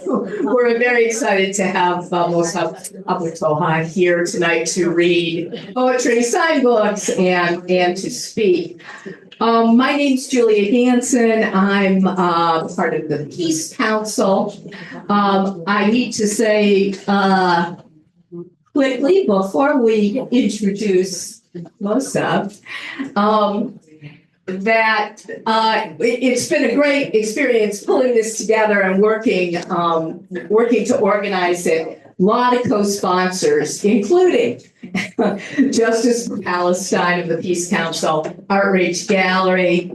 We're very excited to have Mosab Abu Toha here tonight to read poetry, sign books, and to speak. My name's Julia Ganson. I'm part of the Peace Council. I need to say quickly before we introduce Mosab, that it's been a great experience pulling this together and working to organize it. A lot of co-sponsors, including Justice for Palestine of the Peace Council, ArtRage Gallery,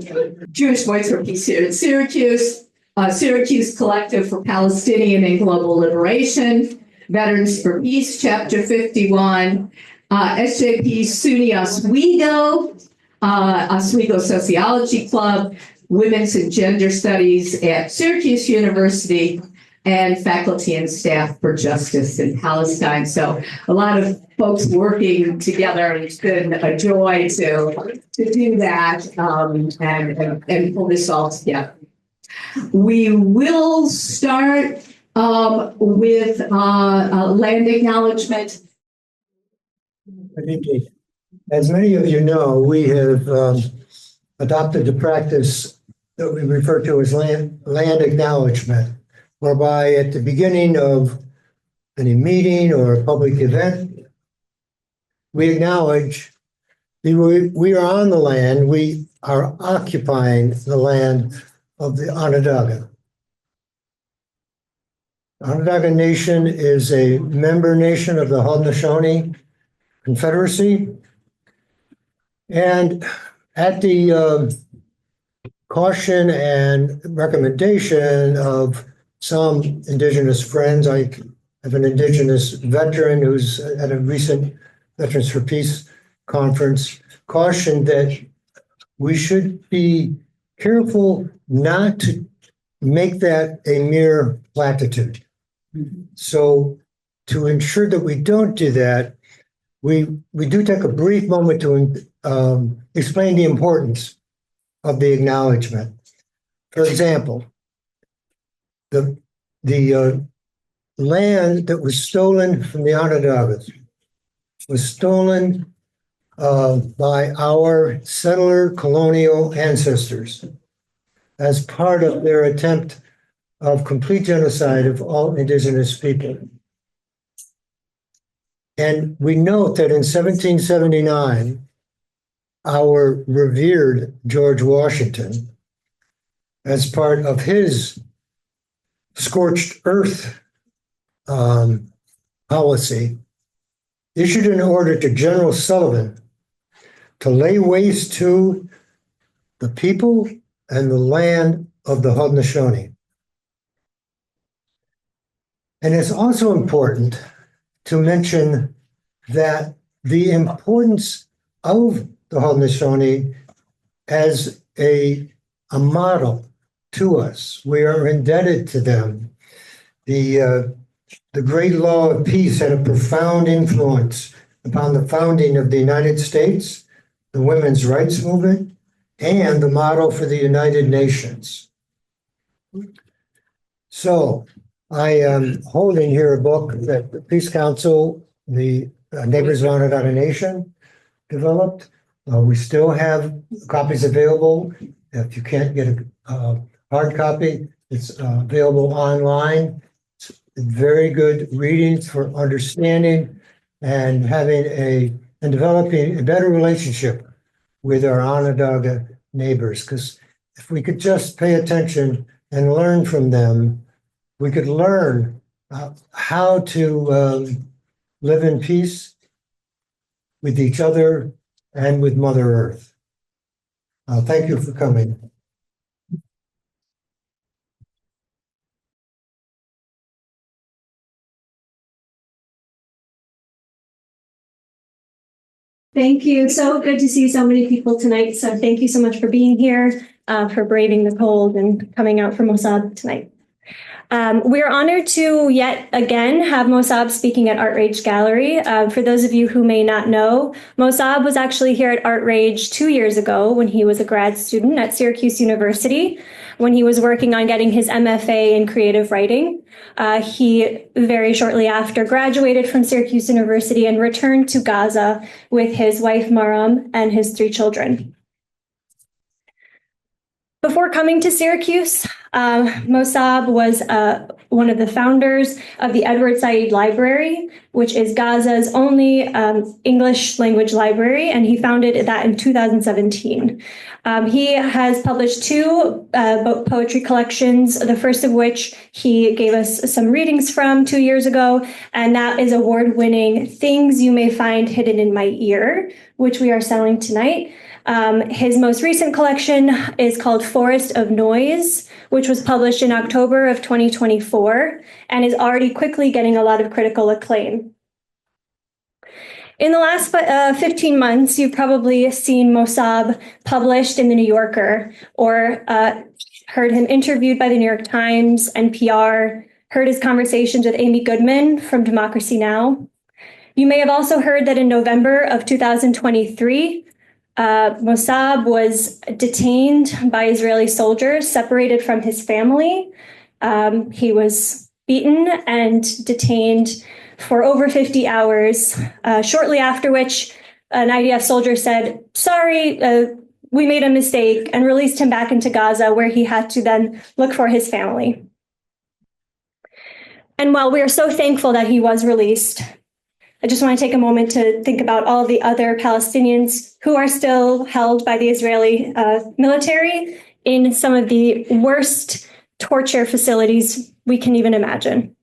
Jewish Voice for Peace here in Syracuse, Syracuse Collective for Palestinian and Global Liberation, Veterans for Peace, Chapter 51, SJP SUNY Oswego, Oswego Sociology Club, Women's and Gender Studies at Syracuse University, and faculty and staff for justice in Palestine. So a lot of folks working together, and it's been a joy to do that and pull this all together. We will start with land acknowledgement. As many of you know, we have adopted the practice that we refer to as land acknowledgement, whereby at the beginning of any meeting or a public event, we acknowledge we are on the land, we are occupying the land of the Onondaga. The Onondaga Nation is a member nation of the Haudenosaunee Confederacy. And at the caution and recommendation of some Indigenous friends, I have an Indigenous veteran who's at a recent Veterans for Peace conference, cautioned that we should be careful not to make that a mere platitude. So to ensure that we don't do that, we do take a brief moment to explain the importance of the acknowledgement. For example, the land that was stolen from the Onondagas was stolen by our settler colonial ancestors as part of their attempt of complete genocide of all indigenous people. And we note that in 1779, our revered George Washington, as part of his scorched earth policy, issued an order to General Sullivan to lay waste to the people and the land of the Haudenosaunee. And it's also important to mention that the importance of the Haudenosaunee as a model to us. We are indebted to them. The great law of peace had a profound influence upon the founding of the United States, the women's rights movement, and the model for the United Nations. So I am holding here a book that the Peace Council, the Neighbors of Onondaga Nation, developed. We still have copies available. If you can't get a hard copy, it's available online. It's very good reading for understanding and and developing a better relationship with our Onondaga neighbors. Because if we could just pay attention and learn from them, we could learn how to live in peace with each other and with Mother Earth. Thank you for coming. Thank you. So good to see so many people tonight. So thank you so much for being here, for braving the cold and coming out for Mosab tonight. We're honored to yet again have Mosab speaking at ArtRage Gallery. For those of you who may not know, Mosab was actually here at ArtRage 2 years ago when he was a grad student at Syracuse University. when he was working on getting his MFA in creative writing. He very shortly after graduated from Syracuse University and returned to Gaza with his wife Maram and his 3 children. Before coming to Syracuse, Mosab was one of the founders of the Edward Said Library, which is Gaza's only English language library, and he founded that in 2017. He has published 2 poetry collections, the first of which he gave us some readings from 2 years ago, and that is award-winning Things You May Find Hidden in My Ear, which we are selling tonight. His most recent collection is called Forest of Noise, which was published in October of 2024 and is already quickly getting a lot of critical acclaim. In the last 15 months, you've probably seen Mosab published in the New Yorker or heard him interviewed by the New York Times, NPR, heard his conversations with Amy Goodman from Democracy Now! You may have also heard that in November of 2023, Mosab was detained by Israeli soldiers, separated from his family. He was beaten and detained for over 50 hours, shortly after which an IDF soldier said, sorry, we made a mistake, and released him back into Gaza, where he had to then look for his family. And while we are so thankful that he was released, I just want to take a moment to think about all the other Palestinians who are still held by the Israeli military in some of the worst torture facilities we can even imagine.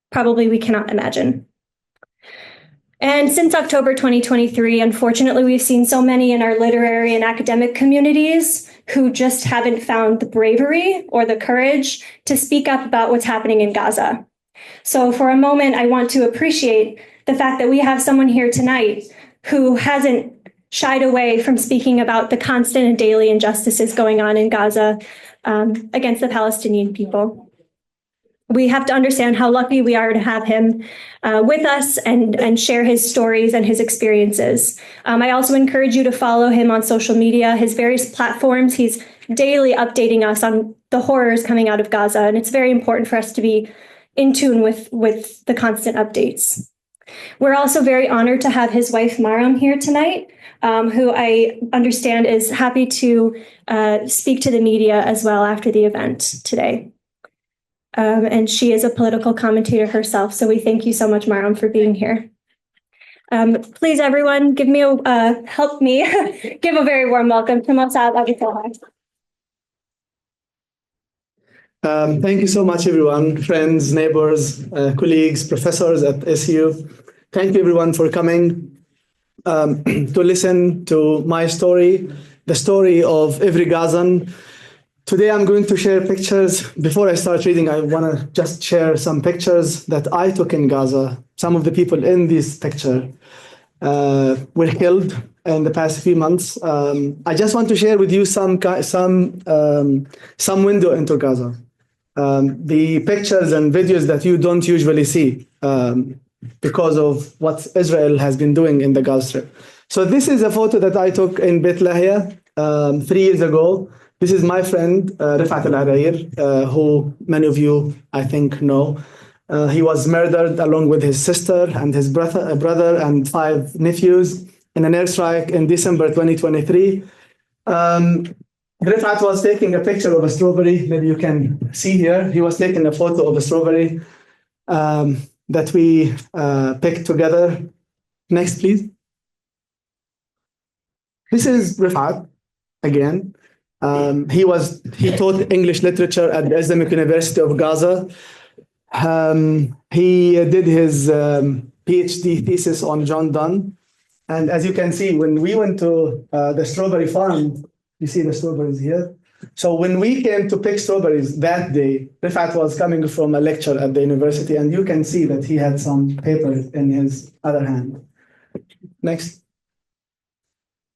Probably we cannot imagine. And since October 2023, unfortunately, we've seen so many in our literary and academic communities who just haven't found the bravery or the courage to speak up about what's happening in Gaza. So for a moment, I want to appreciate the fact that we have someone here tonight who hasn't shied away from speaking about the constant and daily injustices going on in Gaza against the Palestinian people. We have to understand how lucky we are to have him with us and share his stories and his experiences. I also encourage you to follow him on social media, his various platforms. He's daily updating us on the horrors coming out of Gaza, and it's very important for us to be in tune with the constant updates. We're also very honored to have his wife, Maram, here tonight, who I understand is happy to speak to the media as well after the event today. And she is a political commentator herself, so we thank you so much, Maram, for being here. Please, everyone, help me give a very warm welcome to Mosab Abu Toha. Thank you so much, everyone, friends, neighbors, colleagues, professors at SU. Thank you, everyone, for coming to listen to my story, the story of every Gazan. Today, I'm going to share pictures. Before I start reading, I want to just share some pictures that I took in Gaza. Some of the people in this picture were killed in the past few months. I just want to share with you some window into Gaza. The pictures and videos that you don't usually see because of what Israel has been doing in the Gaza Strip. So this is a photo that I took in Beit Lahia 3 years ago. This is my friend, Rifat al-Arair, who many of you, I think, know. He was murdered along with his sister and his brother and 5 nephews in an airstrike in December 2023. Rifat was taking a picture of a strawberry. Maybe you can see here. He was taking a photo of a strawberry that we picked together. Next, please. This is Rifat again. He taught English literature at the Islamic University of Gaza. He did his PhD thesis on John Donne. And as you can see, when we went to the strawberry farm, you see the strawberries here. So when we came to pick strawberries that day, Rifat was coming from a lecture at the university, and you can see that he had some paper in his other hand. Next.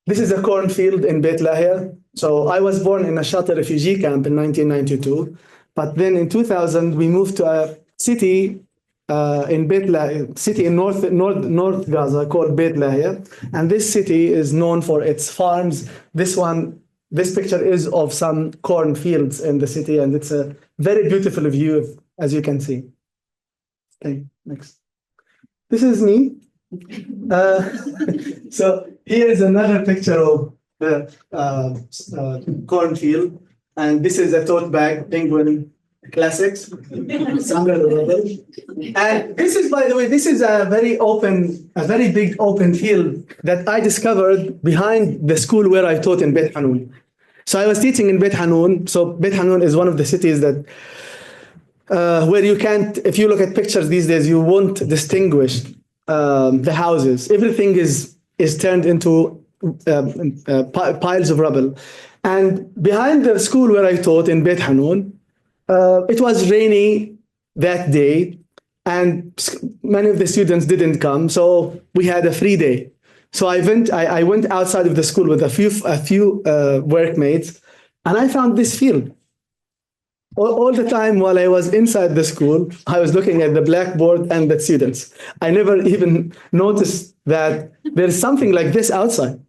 This is a cornfield in Beit Lahia. So I was born in a shelter refugee camp in 1992, but then in 2000 we moved to a city in Beit Lahia, city in North Gaza called Beit Lahia, and this city is known for its farms. This one this picture is of some cornfields in the city, and it's a very beautiful view, as you can see. Okay, next. This is me. So here is another picture of the cornfield, and this is a tote bag, penguin classics. And this is, by the way, this is a very big open field that I discovered behind the school where I taught in Beit Hanun. So I was teaching in Beit Hanun. So Beit Hanun is one of the cities that where you can't, if you look at pictures these days, you won't distinguish the houses. Everything is turned into piles of rubble. And behind the school where I taught in Beit Hanun, it was rainy that day, and many of the students didn't come, so we had a free day. So I went outside of the school with a few workmates, and I found this field. All the time while I was inside the school, I was looking at the blackboard and the students. I never even noticed that there's something like this outside.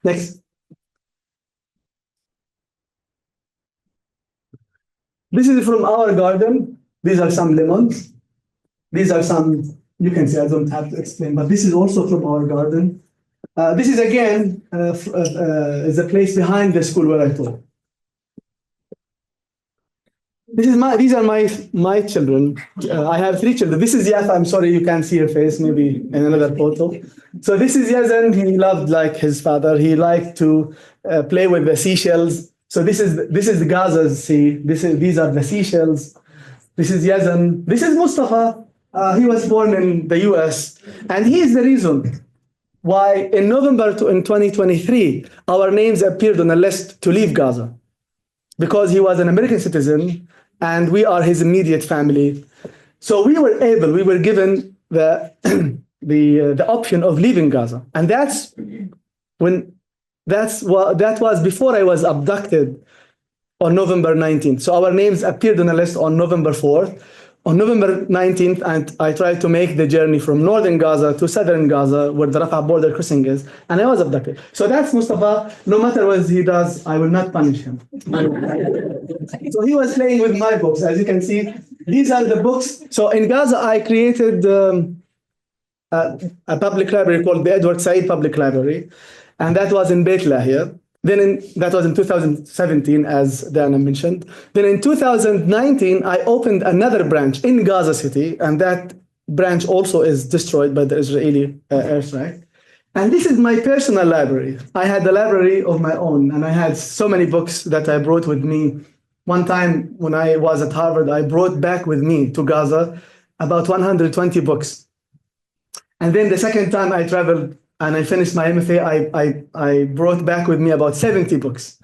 Next. This is from our garden. These are some lemons. These are some, you can see, I don't have to explain, but this is also from our garden. This is again, is a place behind the school where I taught. These are my children. I have 3 children. This is Yafa. I'm sorry you can't see her face, maybe in another photo. So this is Yazan. He loved like his father. He liked to play with the seashells. So this is the Gaza Sea. These are the seashells. This is Yazan. This is Mustafa. He was born in the US, and he is the reason why in November in 2023 our names appeared on a list to leave Gaza, because he was an American citizen and we are his immediate family. So we were given the the option of leaving Gaza, and that was before I was abducted on November 19th. So our names appeared on a list on November 4th. On November 19th, and I tried to make the journey from northern Gaza to southern Gaza, where the Rafah border crossing is, and I was abducted. So that's Mustafa. No matter what he does, I will not punish him. So he was playing with my books. As you can see, these are the books. So in Gaza, I created a public library called the Edward Said Public Library, and that was in Beit Lahia. That was in 2017, as Diana mentioned. Then in 2019, I opened another branch in Gaza City, and that branch also is destroyed by the Israeli airstrike. And this is my personal library. I had a library of my own, and I had so many books that I brought with me. One time when I was at Harvard, I brought back with me to Gaza about 120 books. And then the second time I traveled and I finished my MFA, I brought back with me about 70 books,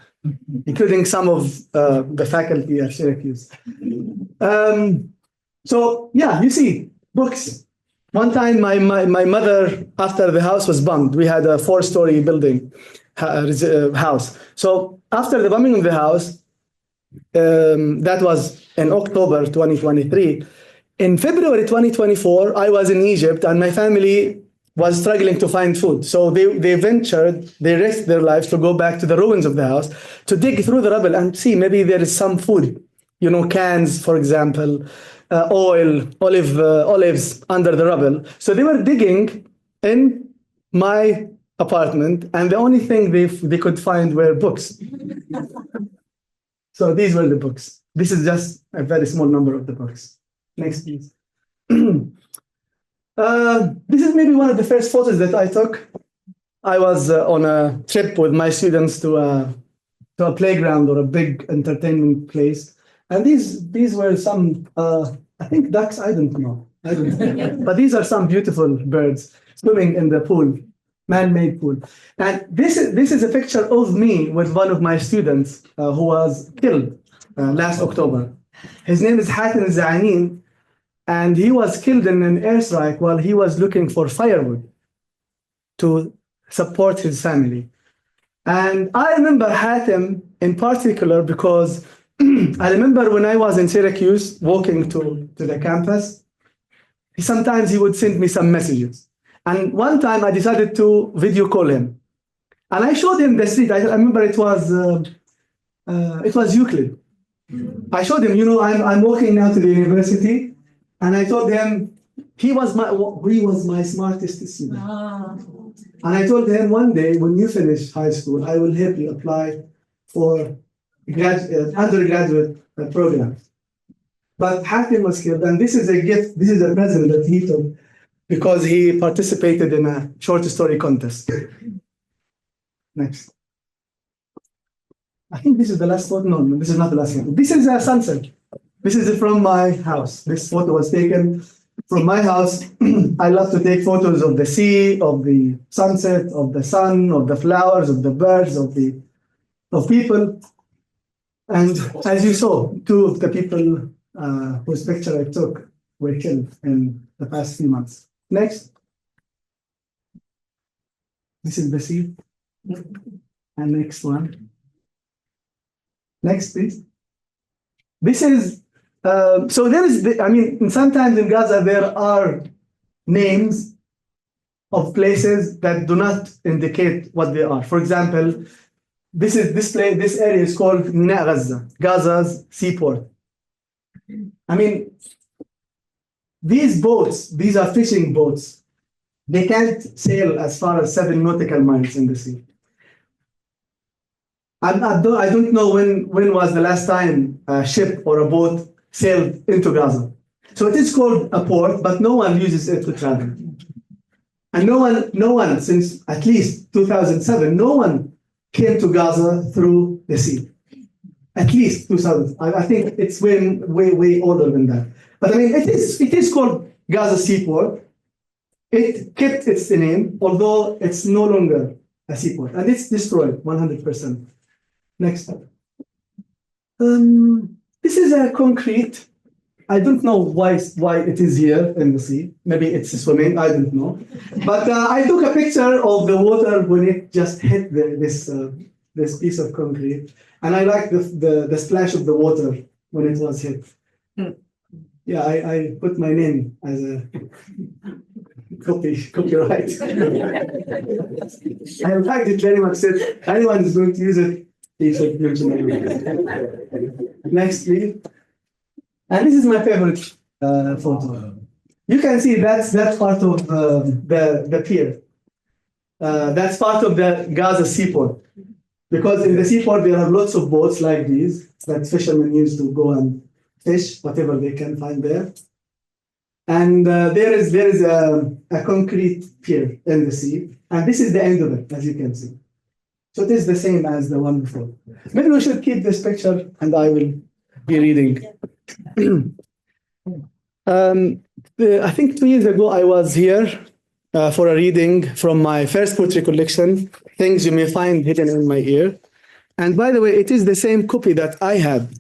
including some of the faculty at Syracuse. So yeah, you see, books. One time my mother, after the house was bombed, we had a 4-story building house. So after the bombing of the house, that was in October 2023. In February 2024, I was in Egypt, and my family was struggling to find food. So they risked their lives to go back to the ruins of the house, to dig through the rubble and see maybe there is some food, cans, for example, oil, olives under the rubble. So they were digging in my apartment, and the only thing they could find were books. So these were the books. This is just a very small number of the books. Next, please. This is maybe one of the first photos that I took. I was on a trip with my students to a playground or a big entertainment place. And these were some, I think ducks, I don't know. But these are some beautiful birds swimming in the pool, man-made pool. And this is a picture of me with one of my students who was killed last October. His name is Hatem Zainin. And he was killed in an airstrike while he was looking for firewood to support his family. And I remember Hatem in particular because I remember when I was in Syracuse walking to the campus, sometimes he would send me some messages. And one time I decided to video call him. And I showed him the street. I remember it was Euclid. I showed him, I'm walking now to the university, and I told him he was my smartest student. And I told him, one day when you finish high school, I will help you apply for undergraduate program. But Hakim was killed, and this is a gift. This is a present that he took because he participated in a short story contest. Next. I think this is the last photo. No, this is not the last photo. This is a sunset. This is from my house. This photo was taken from my house. I love to take photos of the sea, of the sunset, of the sun, of the flowers, of the birds, of people. And as you saw, two of the people whose picture I took were killed in the past few months. Next. This is the sea. And next one. Next, please. This is, so there is, sometimes in Gaza there are names of places that do not indicate what they are. For example, this area is called Mina Gaza, Gaza's seaport. These boats, these are fishing boats. They can't sail as far as 7 nautical miles in the sea. I don't know when was the last time a ship or a boat sailed into Gaza. So it is called a port, but no one uses it to travel. And no one since at least 2007, no one came to Gaza through the sea. At least 2000. I think it's way older than that. But it is called Gaza Seaport. It kept its name, although it's no longer a seaport, and it's destroyed 100%. Next step. This is a concrete. I don't know why it is here in the sea. Maybe it's swimming. I don't know. But I took a picture of the water when it just hit this piece of concrete, and I like the splash of the water when it was hit. Yeah, I put my name as a copyright. I liked it very much. Said anyone is going to use it, he should mention it. Next, please. And this is my favorite photo. You can see that's part of the pier. That's part of the Gaza seaport. Because in the seaport there are lots of boats like these that fishermen use to go and fish whatever they can find there. And there is a concrete pier in the sea, and this is the end of it, as you can see. So it is the same as the one before. Maybe we should keep this picture, and I will be reading. I think 2 years ago I was here for a reading from my first poetry collection, Things You May Find Hidden in My Ear. And by the way, it is the same copy that I had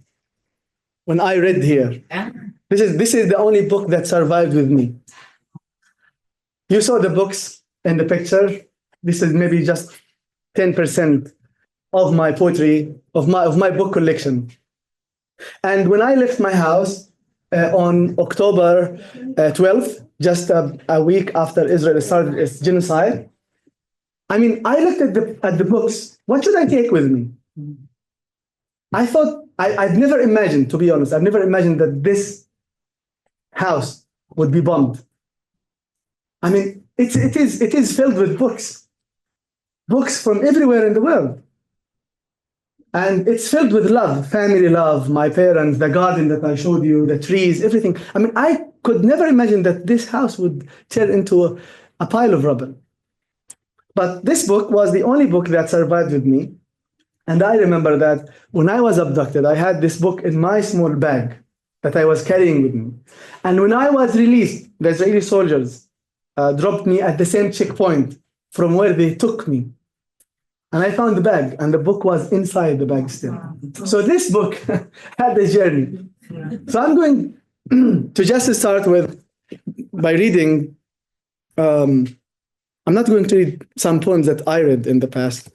when I read here. This is the only book that survived with me. You saw the books in the picture. This is maybe just 10% of my poetry, of my book collection. And when I left my house on October 12th, just a week after Israel started its genocide, I looked at the books. What should I take with me? I thought, I'd never imagined, to be honest, I've never imagined that this house would be bombed. It is filled with books from everywhere in the world. And it's filled with love, family love, my parents, the garden that I showed you, the trees, everything. I could never imagine that this house would turn into a pile of rubble. But this book was the only book that survived with me. And I remember that when I was abducted, I had this book in my small bag that I was carrying with me. And when I was released, the Israeli soldiers dropped me at the same checkpoint from where they took me. And I found the bag, and the book was inside the bag still. So this book had a journey. So I'm going to just start by reading. I'm not going to read some poems that I read in the past,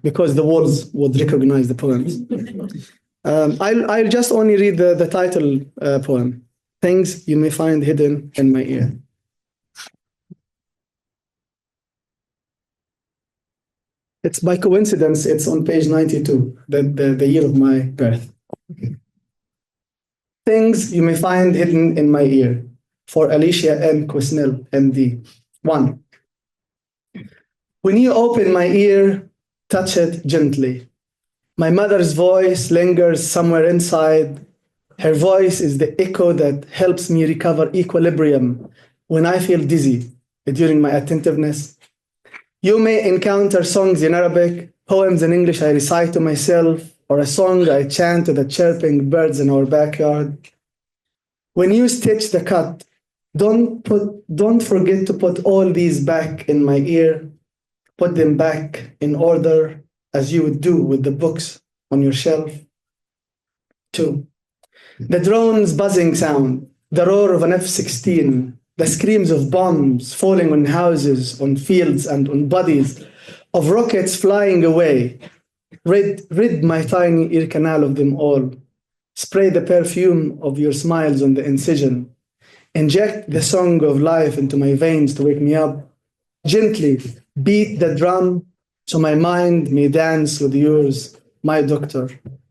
because the walls would recognize the poems. I'll just only read the title poem, Things You May Find Hidden in My Ear. It's by coincidence, it's on page 92, the year of my birth. Things you may find hidden in my ear. For Alicia M. Quesnel, MD. 1. When you open my ear, touch it gently. My mother's voice lingers somewhere inside. Her voice is the echo that helps me recover equilibrium when I feel dizzy during my attentiveness. You may encounter songs in Arabic, poems in English I recite to myself, or a song I chant to the chirping birds in our backyard. When you stitch the cut, don't forget to put all these back in my ear. Put them back in order as you would do with the books on your shelf. 2. The drone's buzzing sound, the roar of an F-16, the screams of bombs falling on houses, on fields, and on bodies, of rockets flying away. Rid my tiny ear canal of them all. Spray the perfume of your smiles on the incision. Inject the song of life into my veins to wake me up. Gently beat the drum so my mind may dance with yours, my doctor,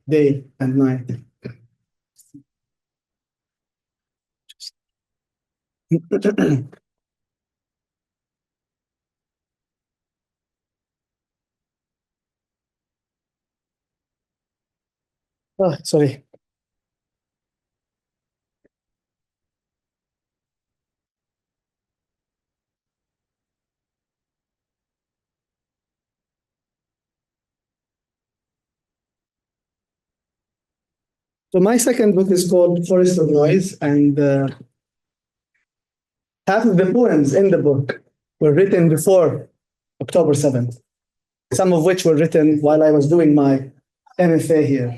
day and night. Oh, sorry. So my second book is called Forest of Noise, and half of the poems in the book were written before October 7th, some of which were written while I was doing my MFA here.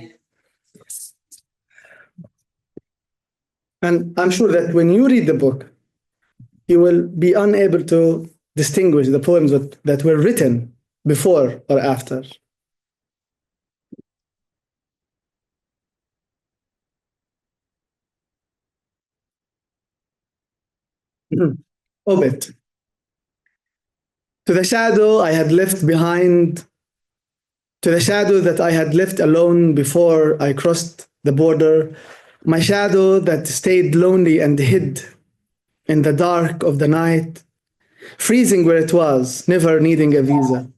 And I'm sure that when you read the book, you will be unable to distinguish the poems that were written before or after. Obit. To the shadow I had left behind, to the shadow that I had left alone before I crossed the border, my shadow that stayed lonely and hid in the dark of the night, freezing where it was, never needing a visa.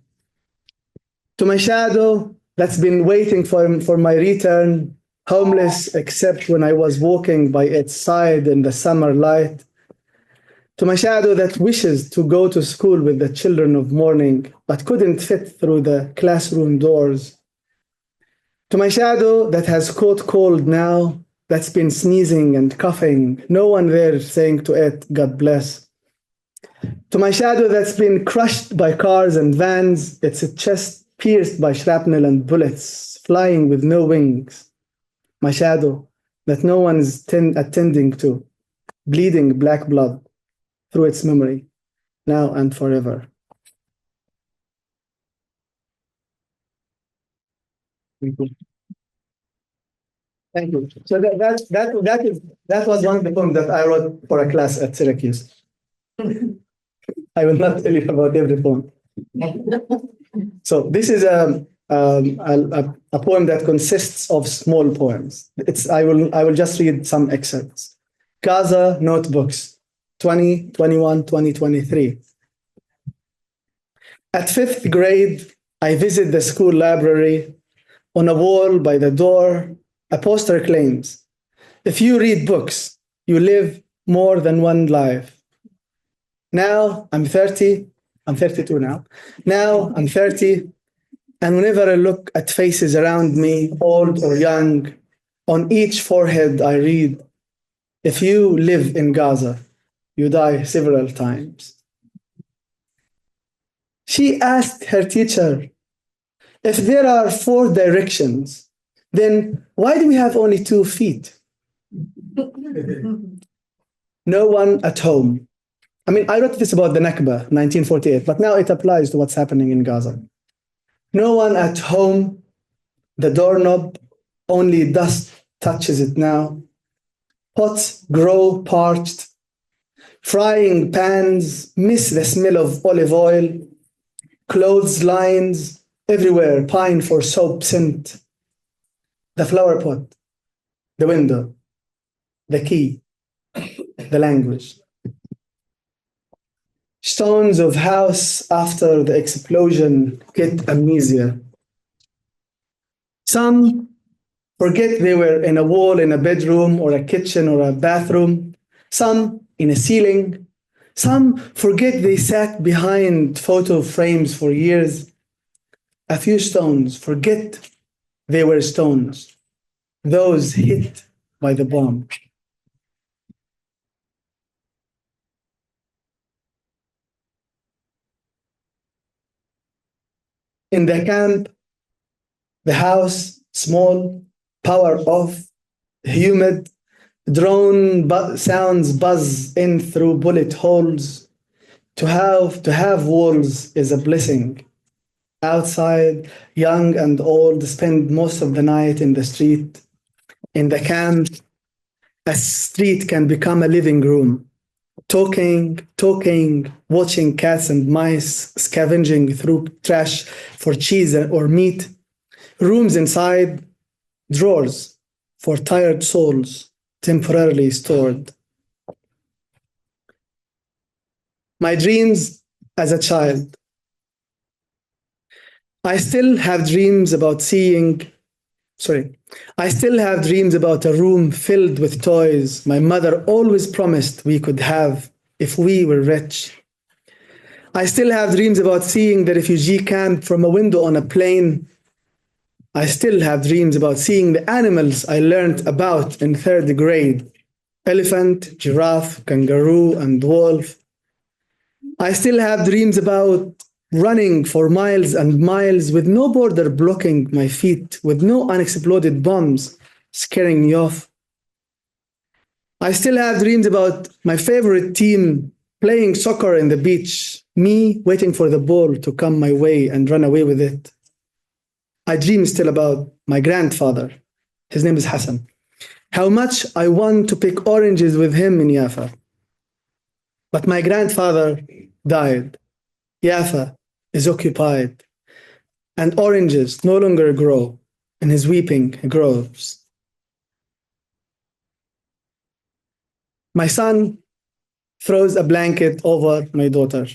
To my shadow that's been waiting for my return, homeless except when I was walking by its side in the summer light. To my shadow that wishes to go to school with the children of morning, but couldn't fit through the classroom doors. To my shadow that has caught cold now, that's been sneezing and coughing, no one there saying to it, God bless. To my shadow that's been crushed by cars and vans, its chest pierced by shrapnel and bullets, flying with no wings. My shadow that no one's attending to, bleeding black blood through its memory, now and forever. Thank you. So that was one of the poems that I wrote for a class at Syracuse. I will not tell you about every poem. So this is a poem that consists of small poems. I will just read some excerpts. Gaza Notebooks, 2021, 2023. At 5th grade, I visit the school library. On a wall by the door, a poster claims, if you read books, you live more than one life. Now I'm 30, I'm 32 now. Now I'm 30, and whenever I look at faces around me, old or young, on each forehead I read, if you live in Gaza, you die several times. She asked her teacher, if there are 4 directions, then why do we have only 2 feet? No one at home. I mean, I wrote this about the Nakba, 1948, but now it applies to what's happening in Gaza. No one at home. The doorknob, only dust touches it now. Pots grow parched. Frying pans miss the smell of olive oil. Clotheslines everywhere, pine for soap scent, the flower pot, the window, the key, the language. Stones of house after the explosion get amnesia. Some forget they were in a wall in a bedroom or a kitchen or a bathroom. Some in a ceiling. Some forget they sat behind photo frames for years. A few stones forget they were stones, those hit by the bomb. In the camp, the house, small, power off, humid, drone sounds buzz in through bullet holes. To have walls is a blessing. Outside, young and old spend most of the night in the street. In the camp, a street can become a living room. Talking, watching cats and mice scavenging through trash for cheese or meat. Rooms inside, drawers for tired souls temporarily stored. My dreams as a child. I still have dreams about a room filled with toys my mother always promised we could have if we were rich. I still have dreams about seeing the refugee camp from a window on a plane. I still have dreams about seeing the animals I learned about in 3rd grade: elephant, giraffe, kangaroo, and wolf. I still have dreams about running for miles and miles with no border blocking my feet, with no unexploded bombs scaring me off. I still have dreams about my favorite team playing soccer in the beach, me waiting for the ball to come my way and run away with it. I dream still about my grandfather. His name is Hassan. How much I want to pick oranges with him in Jaffa. But my grandfather died. Jaffa is occupied, and oranges no longer grow in his weeping groves. My son throws a blanket over my daughter.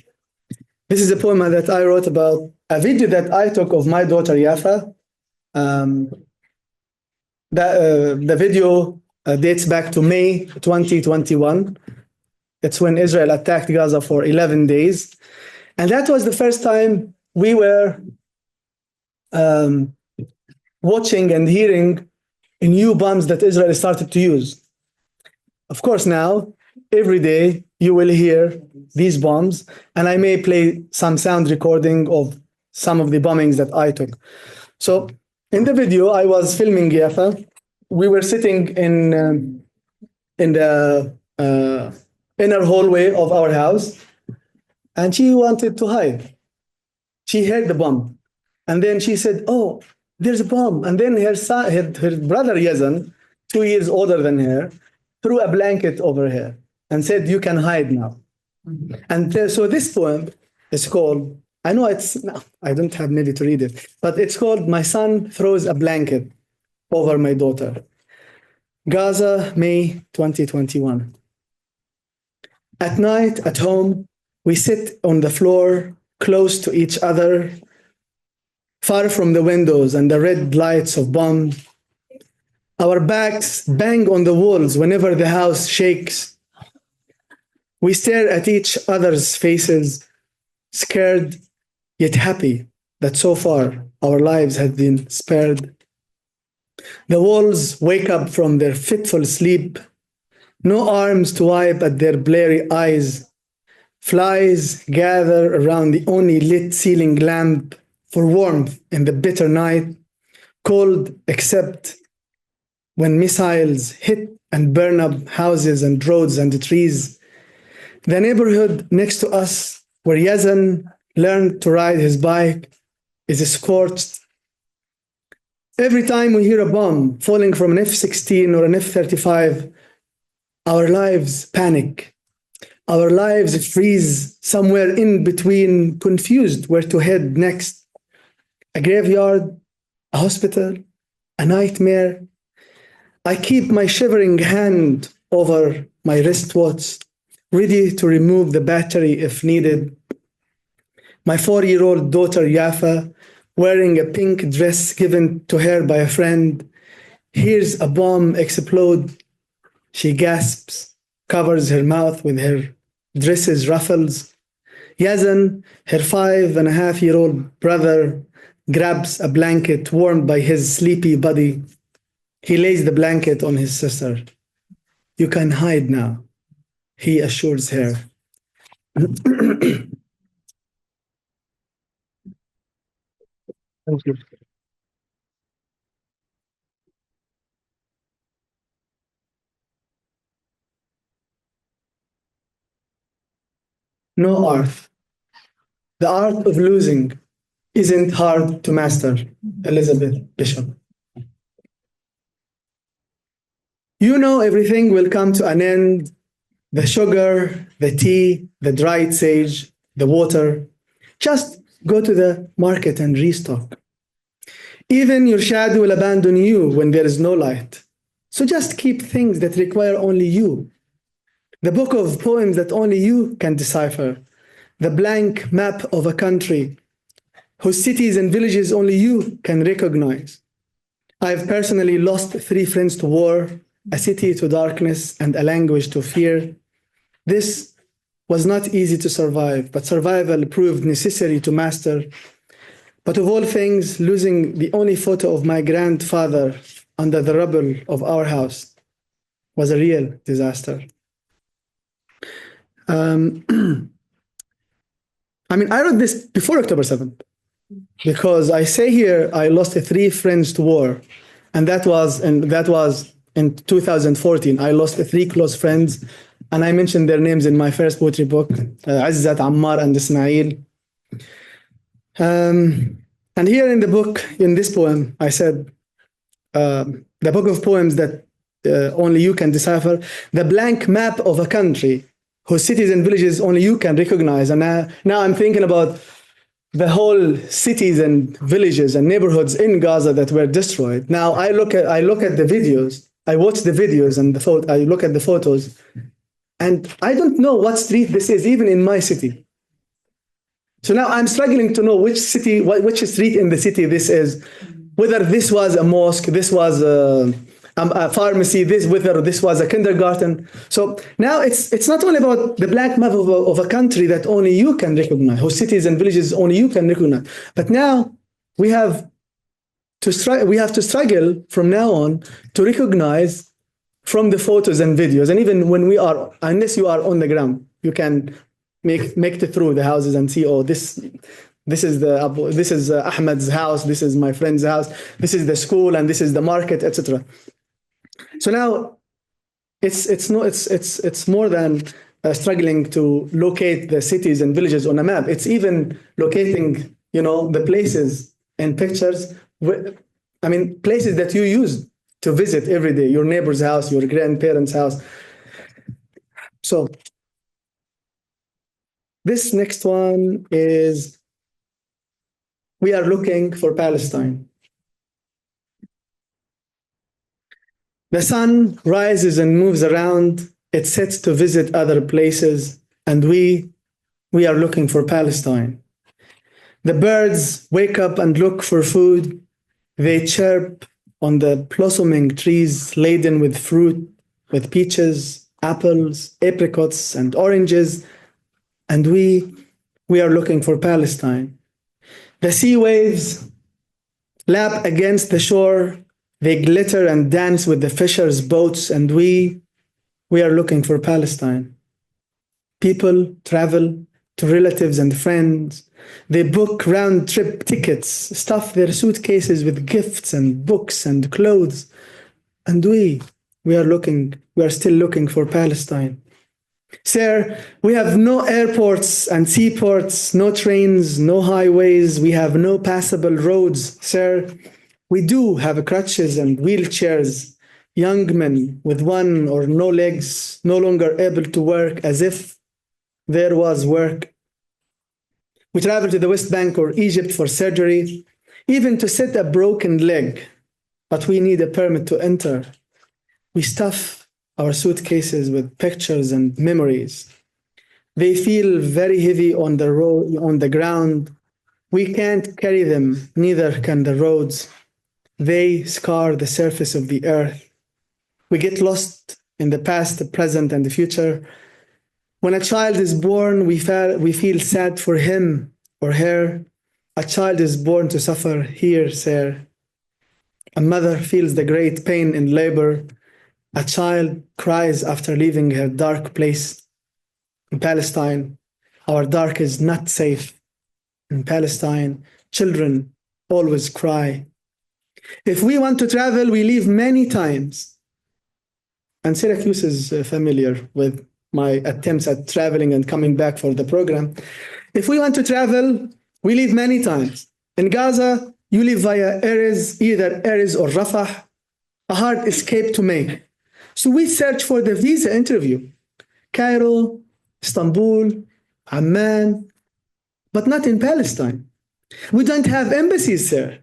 This is a poem that I wrote about a video that I took of my daughter Yafa. The video dates back to May 2021. It's when Israel attacked Gaza for 11 days. And that was the first time we were watching and hearing new bombs that Israel started to use. Of course, now, every day, you will hear these bombs, and I may play some sound recording of some of the bombings that I took. So in the video, I was filming Yafa. We were sitting in the inner hallway of our house, and she wanted to hide. She heard the bomb, and then she said, "Oh, there's a bomb." And then her brother Yazan, 2 years older than her, threw a blanket over her and said, "You can hide now." And so this poem is called, I don't have maybe to read it, but it's called "My Son Throws a Blanket Over My Daughter." Gaza, May 2021. At night, at home, we sit on the floor, close to each other, far from the windows and the red lights of bombs. Our backs bang on the walls whenever the house shakes. We stare at each other's faces, scared yet happy that so far our lives have been spared. The walls wake up from their fitful sleep, no arms to wipe at their blurry eyes. Flies gather around the only lit ceiling lamp for warmth in the bitter night, cold except when missiles hit and burn up houses and roads and trees. The neighborhood next to us, where Yazan learned to ride his bike, is scorched. Every time we hear a bomb falling from an F-16 or an F-35, our lives panic. Our lives freeze somewhere in between, confused where to head next. a graveyard, a hospital, a nightmare. I keep my shivering hand over my wristwatch, ready to remove the battery if needed. My 4-year-old daughter, Yafa, wearing a pink dress given to her by a friend, hears a bomb explode. She gasps, covers her mouth with her dress's ruffles. Yazan, her 5.5-year-old brother, grabs a blanket warmed by his sleepy body. He lays the blanket on his sister. You can hide now, he assures her. Thank you. No art. The art of losing isn't hard to master, Elizabeth Bishop. You know everything will come to an end. The sugar, the tea, the dried sage, the water. Just go to the market and restock. Even your shadow will abandon you when there is no light. So just keep things that require only you. The book of poems that only you can decipher. The blank map of a country whose cities and villages only you can recognize. I've personally lost 3 friends to war, a city to darkness, and a language to fear. This was not easy to survive, but survival proved necessary to master. But of all things, losing the only photo of my grandfather under the rubble of our house was a real disaster. I wrote this before October 7th, because I say here I lost 3 friends to war, and that was in 2014. I lost 3 close friends, and I mentioned their names in my first poetry book, Azzat, Ammar, and Ismail. And here in the book, in this poem, I said, the book of poems that only you can decipher, the blank map of a country whose cities and villages only you can recognize. And now I'm thinking about the whole cities and villages and neighborhoods in Gaza that were destroyed. Now I look at the videos, I watch the videos and I look at the photos, and I don't know what street this is, even in my city. So now I'm struggling to know which street in the city this is, whether this was a mosque, this was a pharmacy, whether this was a kindergarten. So now it's not only about the blank map of a country that only you can recognize, whose cities and villages only you can recognize. But now we have to struggle from now on to recognize from the photos and videos. And even when unless you are on the ground, you can make it through the houses and see, oh, this is Ahmed's house, this is my friend's house, this is the school, and this is the market, etc. So now it's more than struggling to locate the cities and villages on a map. It's even locating, the places and pictures. Places that you use to visit every day, your neighbor's house, your grandparents' house. So this next one is, we are looking for Palestine. The sun rises and moves around. It sets to visit other places, and we are looking for Palestine. The birds wake up and look for food. They chirp on the blossoming trees laden with fruit, with peaches, apples, apricots, and oranges, and we are looking for Palestine. The sea waves lap against the shore. They glitter and dance with the fishers' boats, and we are looking for Palestine. People travel to relatives and friends. They book round-trip tickets, stuff their suitcases with gifts and books and clothes, and we are still looking for Palestine. Sir, we have no airports and seaports, no trains, no highways. We have no passable roads, sir. We do have crutches and wheelchairs, young men with one or no legs, no longer able to work as if there was work. We travel to the West Bank or Egypt for surgery. even to set a broken leg, but we need a permit to enter. We stuff our suitcases with pictures and memories. They feel very heavy on the road, on the ground. We can't carry them, neither can the roads. They scar the surface of the earth. We get lost in the past, the present, and the future. When a child is born, we feel sad for him or her. A child is born to suffer here, sir. A mother feels the great pain in labor. A child cries after leaving her dark place. In Palestine, our dark is not safe. In Palestine, children always cry. If we want to travel, we leave many times. And Syracuse is familiar with my attempts at traveling and coming back for the program. If we want to travel, we leave many times. In Gaza, you leave via Erez, either Erez or Rafah, a hard escape to make. So we search for the visa interview. Cairo, Istanbul, Amman, but not in Palestine. We don't have embassies there.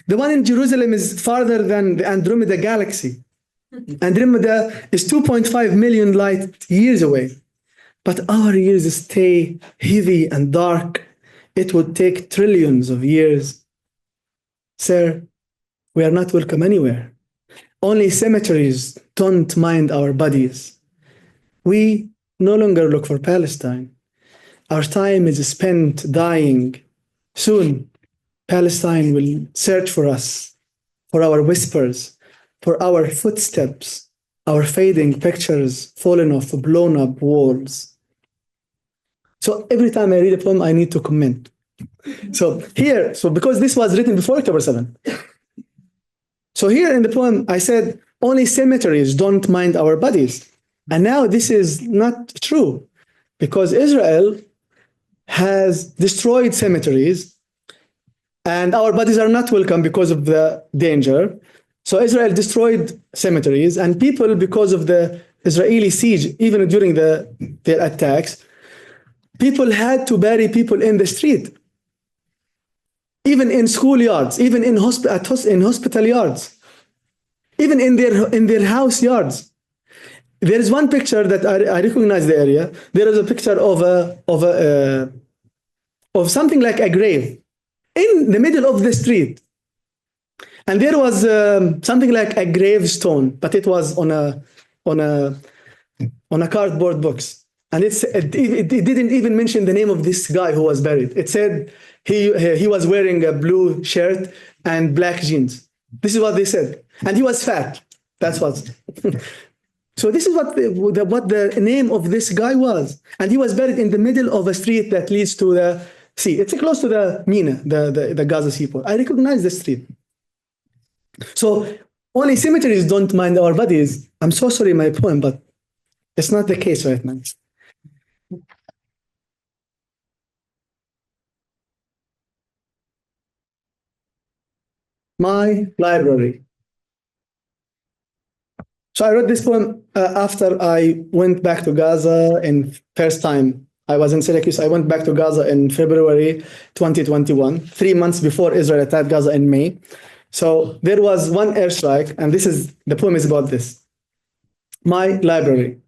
The one in Jerusalem is farther than the Andromeda galaxy. Andromeda is 2.5 million light years away. But our years stay heavy and dark. It would take trillions of years. Sir, we are not welcome anywhere. Only cemeteries don't mind our bodies. We no longer look for Palestine. Our time is spent dying. Soon, Palestine will search for us, for our whispers, for our footsteps, our fading pictures fallen off blown up walls. So every time I read a poem, I need to comment. So because this was written before October 7th. So here in the poem, I said, only cemeteries don't mind our bodies. And now this is not true, because Israel has destroyed cemeteries and our bodies are not welcome because of the danger. So Israel destroyed cemeteries, and people, because of the Israeli siege, even during their attacks, people had to bury people in the street, even in schoolyards, even in hospital yards, even in their house yards. There is one picture that I recognize the area. There is a picture of something like a grave in the middle of the street. And there was something like a gravestone, but it was on a cardboard box. And it didn't even mention the name of this guy who was buried. It said he was wearing a blue shirt and black jeans. This is what they said. And he was fat. That's what. So this is what the name of this guy was. And he was buried in the middle of a street that leads to the sea. It's close to the Mina, the Gaza seaport. I recognize the street. So only cemeteries don't mind our bodies. I'm so sorry, my poem, but it's not the case right now. My library. So I wrote this poem after I went back to Gaza in first time. I was in Syracuse. I went back to Gaza in February 2021, 3 months before Israel attacked Gaza in May. So there was one airstrike, and the poem is about this. My library.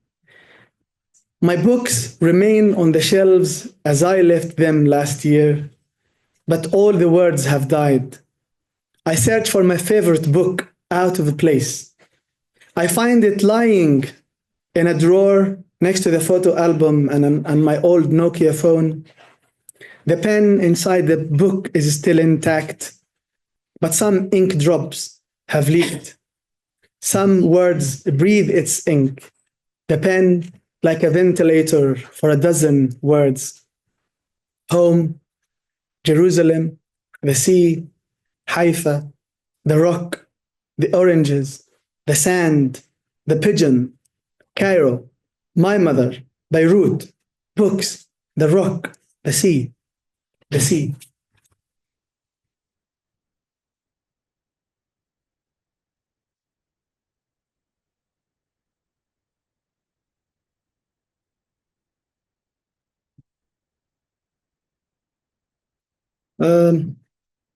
My books remain on the shelves as I left them last year, but all the words have died. I search for my favorite book out of place. I find it lying in a drawer next to the photo album and my old Nokia phone. The pen inside the book is still intact, but some ink drops have leaked. Some words breathe its ink. The pen like a ventilator for a dozen words. Home, Jerusalem, the sea, Haifa, the rock, the oranges, the sand, the pigeon, Cairo, my mother, Beirut, books, the rock, the sea, the sea.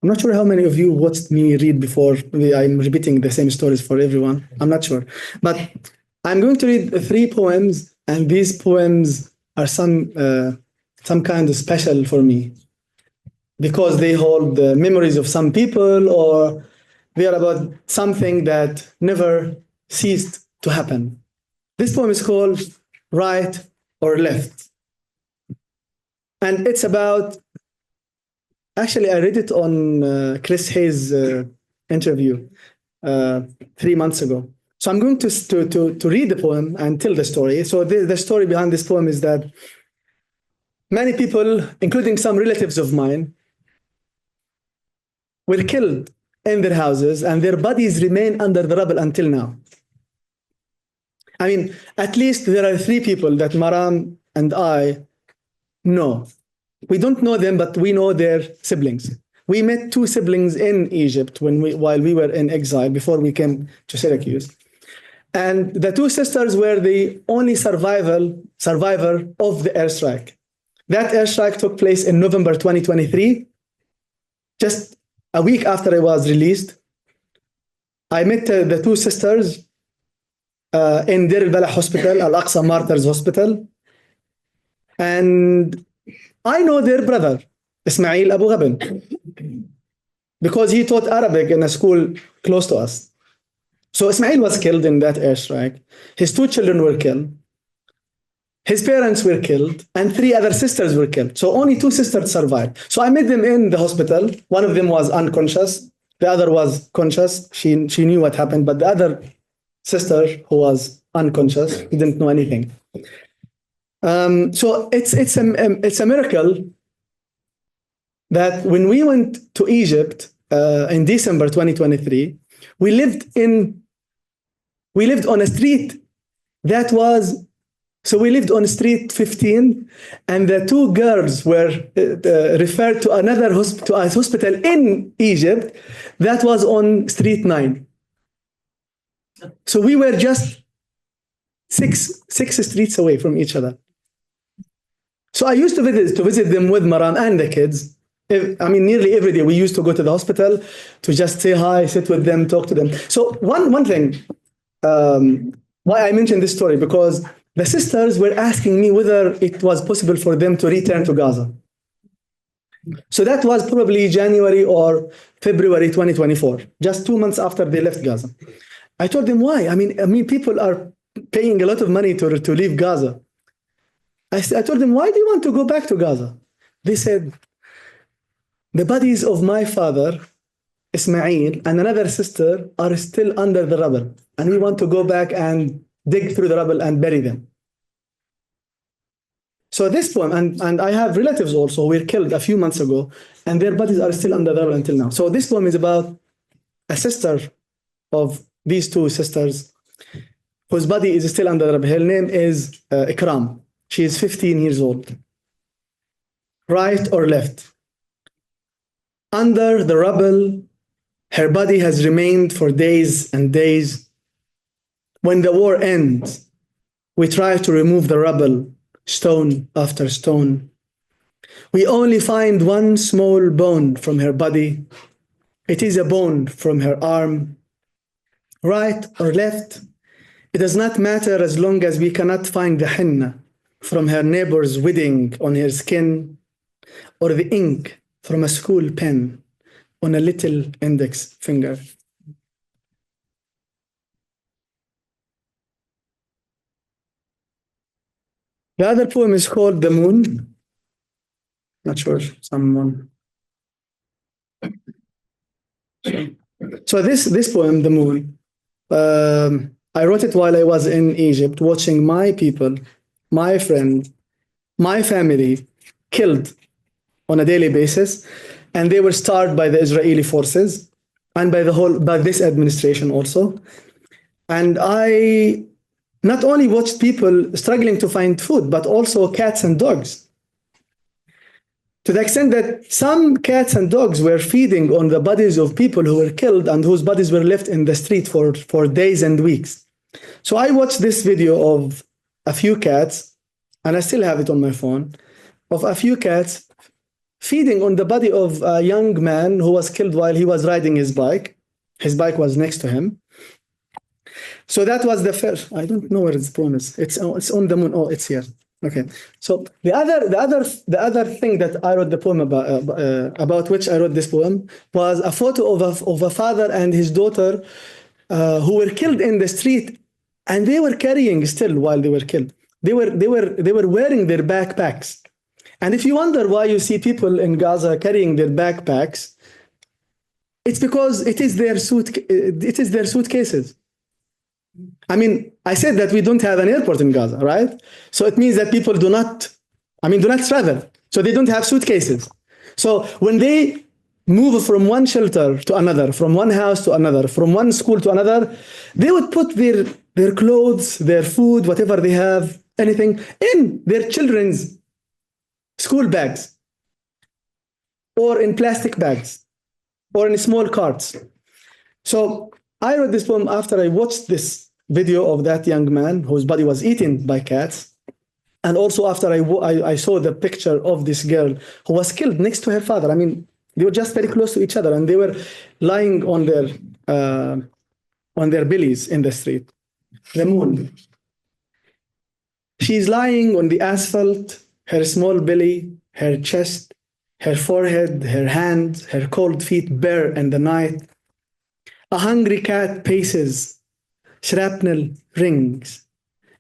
I'm not sure how many of you watched me read before. I'm repeating the same stories for everyone. I'm not sure. But I'm going to read 3 poems, and these poems are some kind of special for me because they hold the memories of some people, or they are about something that never ceased to happen. This poem is called Right or Left. And it's about, actually, I read it on Chris Hayes' interview 3 months ago. So I'm going to read the poem and tell the story. So the story behind this poem is that many people, including some relatives of mine, were killed in their houses, and their bodies remain under the rubble until now. I mean, at least there are 3 people that Maram and I know. We don't know them, but we know their siblings. We met 2 siblings in Egypt while we were in exile before we came to Syracuse. And the 2 sisters were the only survivor of the airstrike. That airstrike took place in November 2023, just a week after I was released. I met the 2 sisters in Deir al-Balah Hospital, Al-Aqsa Martyrs Hospital. And I know their brother, Ismail Abu Toha, because he taught Arabic in a school close to us. So Ismail was killed in that airstrike. His 2 children were killed. His parents were killed, and 3 other sisters were killed. So only 2 sisters survived. So I met them in the hospital. One of them was unconscious. The other was conscious. She knew what happened, but the other sister, who was unconscious, didn't know anything. So it's a miracle that when we went to Egypt in December 2023, we lived on a street that was, so we lived on street 15, and the 2 girls were referred to another hospital in Egypt that was on street 9. So we were just six streets away from each other. So I used to visit them with Maram and the kids. I mean, nearly every day we used to go to the hospital to just say hi, sit with them, talk to them. So one thing, why I mentioned this story, because the sisters were asking me whether it was possible for them to return to Gaza. So that was probably January or February 2024, just 2 months after they left Gaza. I told them why. I mean, people are paying a lot of money to leave Gaza. I told them, why do you want to go back to Gaza? They said, the bodies of my father, Ismail, and another sister are still under the rubble, and we want to go back and dig through the rubble and bury them. So this poem, and I have relatives also who were killed a few months ago, and their bodies are still under the rubble until now. So this poem is about a sister of these 2 sisters whose body is still under the rubble. Her name is Ikram. She is 15 years old. Right or left? Under the rubble, her body has remained for days and days. When the war ends, we try to remove the rubble, stone after stone. We only find one small bone from her body. It is a bone from her arm. Right or left, it does not matter as long as we cannot find the henna from her neighbor's wedding on her skin, or the ink from a school pen on a little index finger. The other poem is called The Moon. Not sure, someone. So this poem, The Moon, I wrote it while I was in Egypt, watching my people, my friend, my family killed on a daily basis, and they were starved by the Israeli forces and by this administration also. And I not only watched people struggling to find food, but also cats and dogs, to the extent that some cats and dogs were feeding on the bodies of people who were killed and whose bodies were left in the street for days and weeks. So I watched this video of a few cats, and I still have it on my phone, of a few cats feeding on the body of a young man who was killed while he was riding his bike. His bike was next to him. So that was the first. I don't know where this poem is. It's on the moon. Oh, it's here. Okay. So the other thing that I wrote the poem about which I wrote this poem was a photo of a father and his daughter who were killed in the street, and they were carrying still while they were killed. They were wearing their backpacks. And if you wonder why you see people in Gaza carrying their backpacks, it's because it is their suitcases. I mean, I said that we don't have an airport in Gaza, right? So it means that people do not travel. So they don't have suitcases. So when they move from one shelter to another, from one house to another, from one school to another, they would put their clothes, their food, whatever they have, anything, in their children's school bags, or in plastic bags, or in small carts. So I wrote this poem after I watched this video of that young man whose body was eaten by cats, and also after I saw the picture of this girl who was killed next to her father. I mean, they were just very close to each other, and they were lying on their bellies in the street. The moon. She's lying on the asphalt, her small belly, her chest, her forehead, her hands, her cold feet bare in the night. A hungry cat paces, shrapnel rings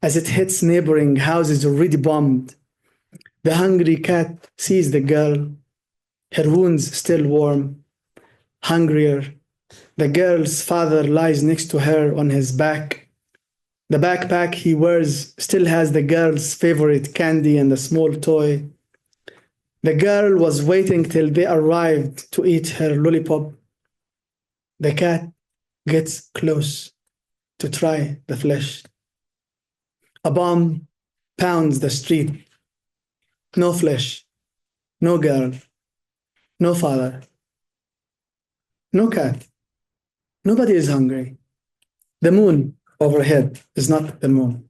as it hits neighboring houses already bombed. The hungry cat sees the girl, her wounds still warm, hungrier. The girl's father lies next to her on his back. The backpack he wears still has the girl's favorite candy and a small toy. The girl was waiting till they arrived to eat her lollipop. The cat gets close to try the flesh. A bomb pounds the street. No flesh, no girl, no father, no cat. Nobody is hungry. The moon overhead is not the moon.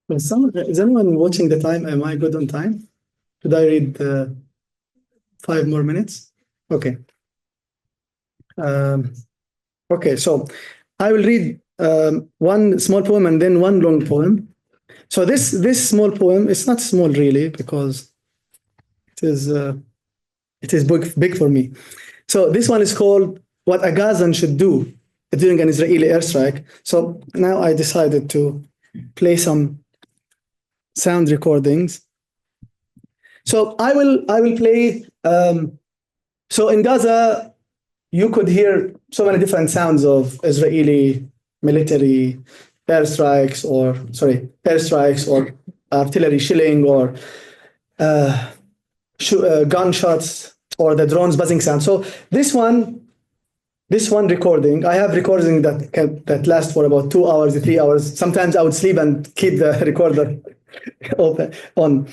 Is anyone watching the time? Am I good on time? Should I read 5 more minutes? Okay. Okay, so I will read one small poem and then one long poem. So this small poem, it's not small really, because it is big for me. So this one is called What a Gazan Should Do During an Israeli Airstrike. So now I decided to play some sound recordings. So I will play. So in Gaza, you could hear so many different sounds of Israeli military airstrikes or artillery shelling or gunshots or the drones buzzing sound. So this one recording, I have recording that last for about 2 hours, 3 hours. Sometimes I would sleep and keep the recorder open on.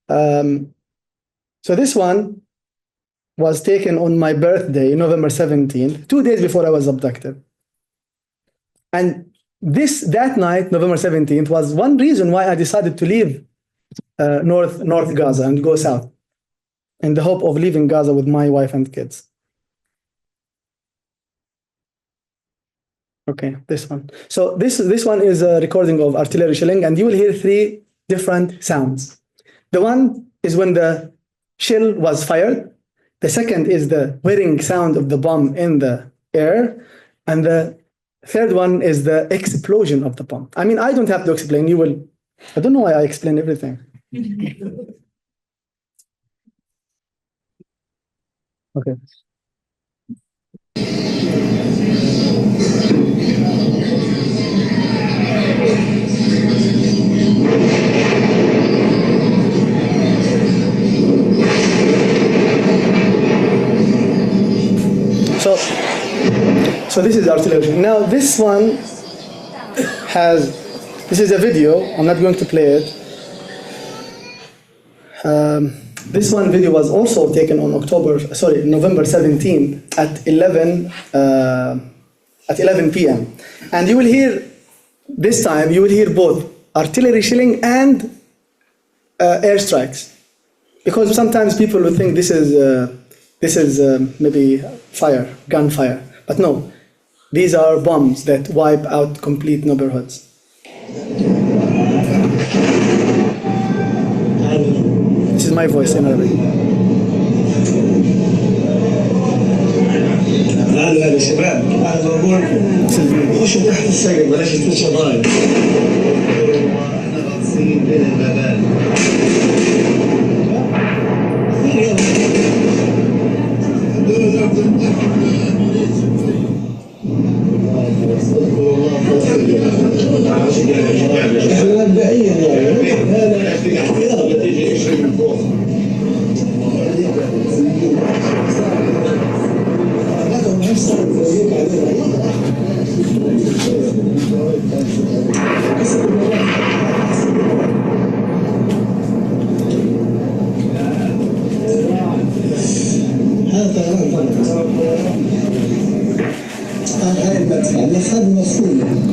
So this one was taken on my birthday, November 17th, 2 days before I was abducted. And that night, November 17th, was one reason why I decided to leave North Gaza and go south, in the hope of leaving Gaza with my wife and kids. Okay, this one. So this one is a recording of artillery shelling, and you will hear 3 different sounds. The one is when the shell was fired. The second is the whirring sound of the bomb in the air. And the third one is the explosion of the bomb. I mean, I don't have to explain. You will. I don't know why I explain everything. Okay. So this is artillery. Now this one this is a video. I'm not going to play it. This one video was also taken on November 17th at 11 at 11 p.m. And you will hear, this time, you will hear both artillery shelling and airstrikes. Because sometimes people will think this is maybe fire, gunfire. But no, these are bombs that wipe out complete neighborhoods. This is my voice in Arabic. هلا شباب اهلا بكم خشوا تحت السقف بلاش تتشباب واحنا غاصين بين البابان احنا مبدئيا يعني هذا احتياط بتيجي شيء من فوق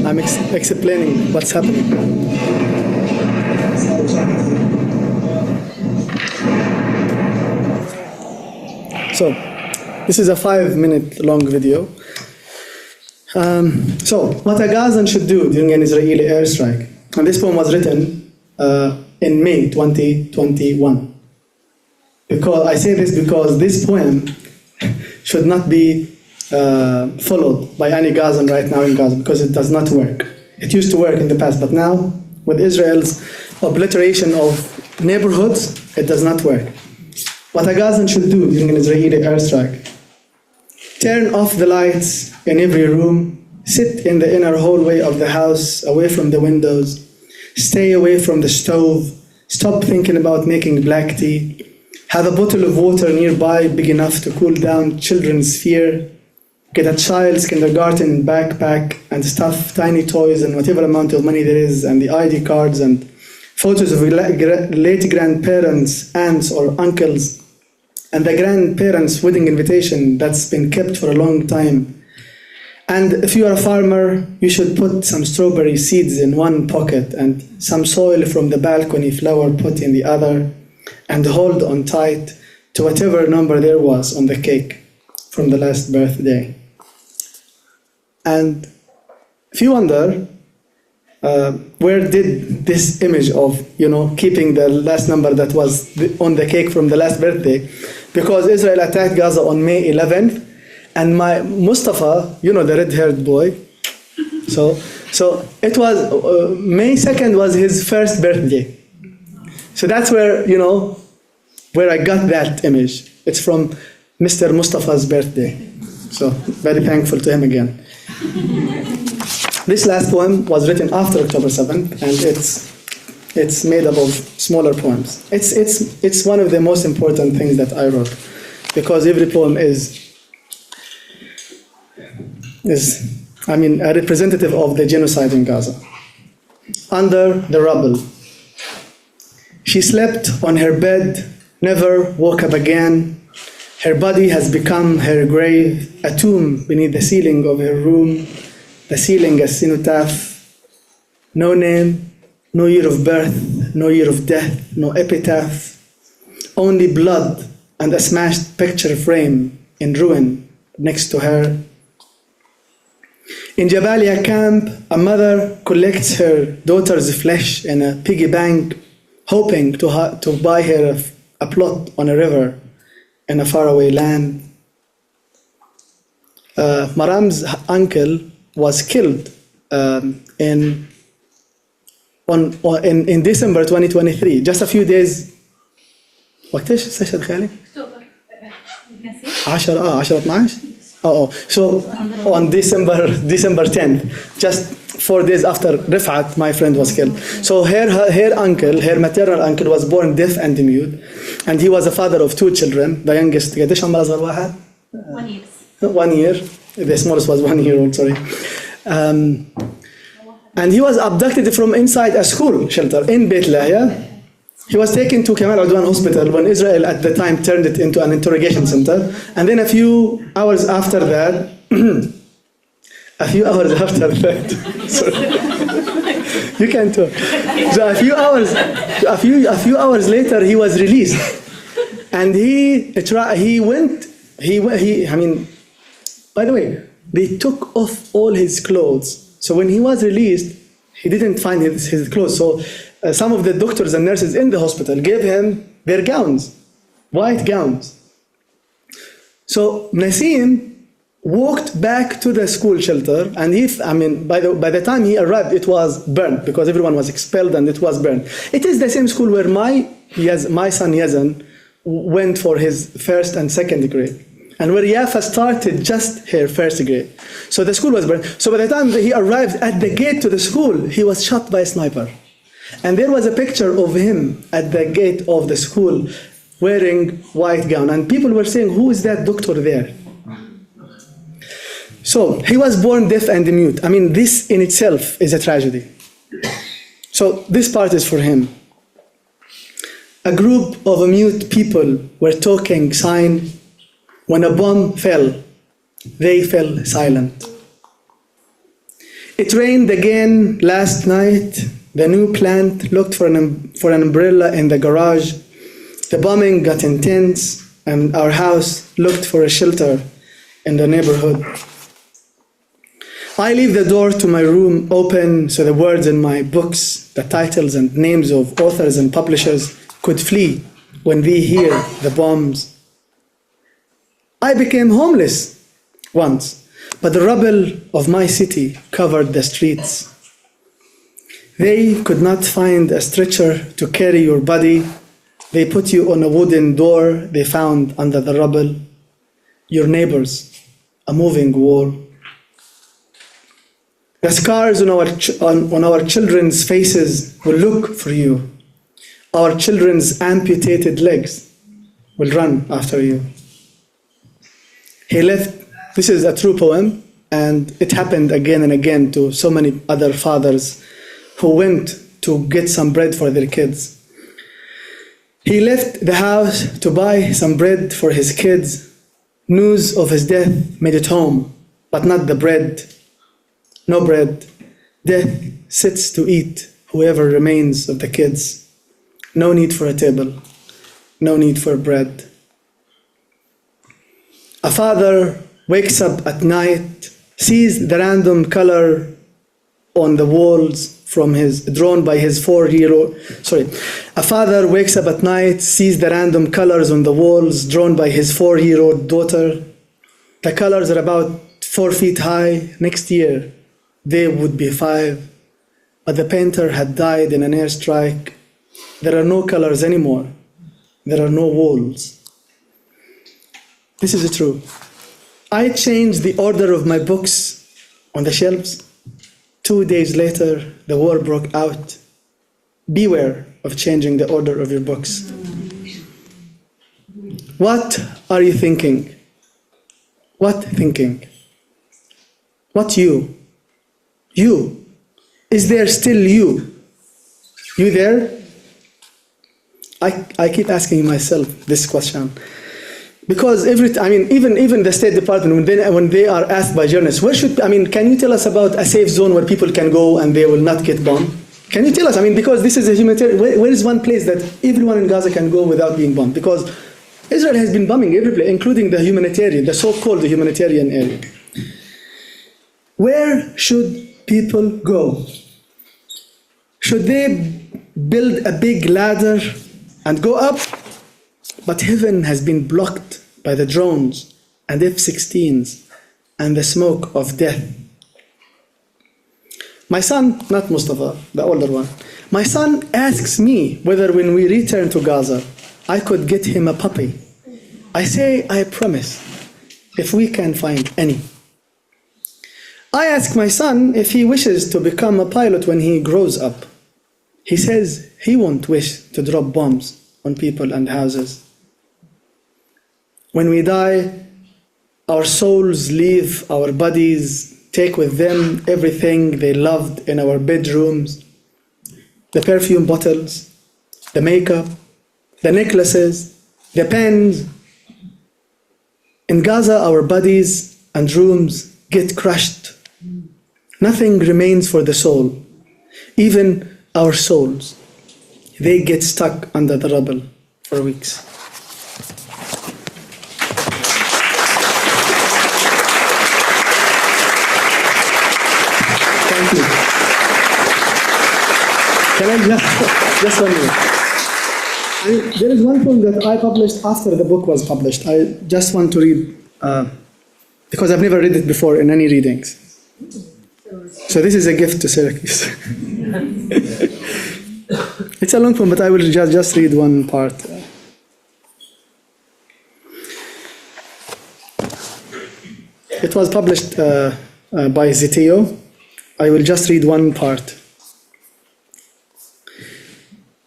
I'm explaining what's happening. So, this is a 5-minute long video. So, what a Gazan should do during an Israeli airstrike. And this poem was written in May 2021. Because I say this because this poem should not be followed by any Gazan right now in Gaza, because it does not work. It used to work in the past, but now, with Israel's obliteration of neighborhoods, it does not work. What a Gazan should do during an Israeli airstrike: turn off the lights in every room, sit in the inner hallway of the house, away from the windows, stay away from the stove, stop thinking about making black tea, have a bottle of water nearby big enough to cool down children's fear, get a child's kindergarten backpack and stuff tiny toys and whatever amount of money there is, and the ID cards and photos of late grandparents, aunts or uncles, and the grandparents' wedding invitation that's been kept for a long time. And if you are a farmer, you should put some strawberry seeds in one pocket and some soil from the balcony flower pot in the other, and hold on tight to whatever number there was on the cake from the last birthday. And if you wonder, where did this image of, keeping the last number that was on the cake from the last birthday? Because Israel attacked Gaza on May 11th, and my Mustafa, the red-haired boy, so it was, May 2nd was his first birthday. So that's where, where I got that image. It's from Mr. Mustafa's birthday. So very thankful to him again. This last poem was written after October 7th, and it's made up of smaller poems. It's one of the most important things that I wrote, because every poem is a representative of the genocide in Gaza. Under the rubble. She slept on her bed, never woke up again. Her body has become her grave, a tomb beneath the ceiling of her room, the ceiling a cenotaph. No name, no year of birth, no year of death, no epitaph. Only blood and a smashed picture frame in ruin next to her. In Jabalia camp, a mother collects her daughter's flesh in a piggy bank, hoping to buy her a plot on a river in a faraway land. Maram's uncle was killed in December 2023, just a few days. وقتاش استشهد خالي؟ أكتوبر 10 12. So on December 10th, just 4 days after Rifat, my friend was killed. So her maternal uncle was born deaf and mute, and he was a father of 2 children. The youngest, قديش عمر أصغر واحد؟ 1 year. 1 year. The smallest was 1 year old, sorry. And he was abducted from inside a school shelter in Beit Lahia. He was taken to Kamal Adwan Hospital when Israel at the time turned it into an interrogation center. And then a few hours after that, a few hours after that, sorry. You can talk. So a few hours later, he was released, and I mean, by the way, they took off all his clothes. So when he was released, he didn't find his clothes. So some of the doctors and nurses in the hospital gave him their gowns, white gowns. So Nassim walked back to the school shelter, and by the time he arrived, it was burned because everyone was expelled and it was burned. It is the same school where my son Yazan went for his first and second grade, and where Yafa started just her first grade. So the school was burned. So by the time he arrived at the gate to the school, he was shot by a sniper. And there was a picture of him at the gate of the school wearing white gown. And people were saying, who is that doctor there? So he was born deaf and mute. I mean, this in itself is a tragedy. So this part is for him. A group of mute people were talking sign. When a bomb fell, they fell silent. It rained again last night. The new plant looked for an umbrella in the garage. The bombing got intense, and our house looked for a shelter in the neighborhood. I leave the door to my room open so the words in my books, the titles and names of authors and publishers could flee when we hear the bombs. I became homeless once, but the rubble of my city covered the streets. They could not find a stretcher to carry your body. They put you on a wooden door they found under the rubble. Your neighbors, a moving wall. The scars on our children's faces will look for you. Our children's amputated legs will run after you. He left. This is a true poem, and it happened again and again to so many other fathers who went to get some bread for their kids. He left the house to buy some bread for his kids. News of his death made it home, but not the bread. No bread. Death sits to eat whoever remains of the kids. No need for a table. No need for bread. A father wakes up at night, sees the random color on the walls drawn by his 4-year-old. A father wakes up at night, sees the random colors on the walls drawn by his 4-year-old daughter. The colors are about 4 feet high. Next year, they would be 5. But the painter had died in an airstrike. There are no colors anymore. There are no walls. This is true. I changed the order of my books on the shelves. 2 days later, the war broke out. Beware of changing the order of your books. What are you thinking? What thinking? What you? You. Is there still you? You there? I keep asking myself this question. Because even the State Department, when they are asked by journalists, can you tell us about a safe zone where people can go and they will not get bombed? Can you tell us? Because this is a humanitarian, where is one place that everyone in Gaza can go without being bombed? Because Israel has been bombing every place, including the so-called humanitarian area. Where should people go? Should they build a big ladder and go up? But heaven has been blocked by the drones and F-16s and the smoke of death. My son, not Mustafa, the older one, my son asks me whether when we return to Gaza, I could get him a puppy. I say, I promise, if we can find any. I ask my son if he wishes to become a pilot when he grows up. He says he won't wish to drop bombs on people and houses. When we die, our souls leave our bodies, take with them everything they loved in our bedrooms, the perfume bottles, the makeup, the necklaces, the pens. In Gaza, our bodies and rooms get crushed Nothing remains for the soul, even our souls. They get stuck under the rubble for weeks. Thank you. Can I just 1 minute? There is one poem that I published after the book was published. I just want to read, because I've never read it before in any readings. So this is a gift to Syracuse. It's a long poem, but I will just read one part. It was published by Zeteo. I will just read one part.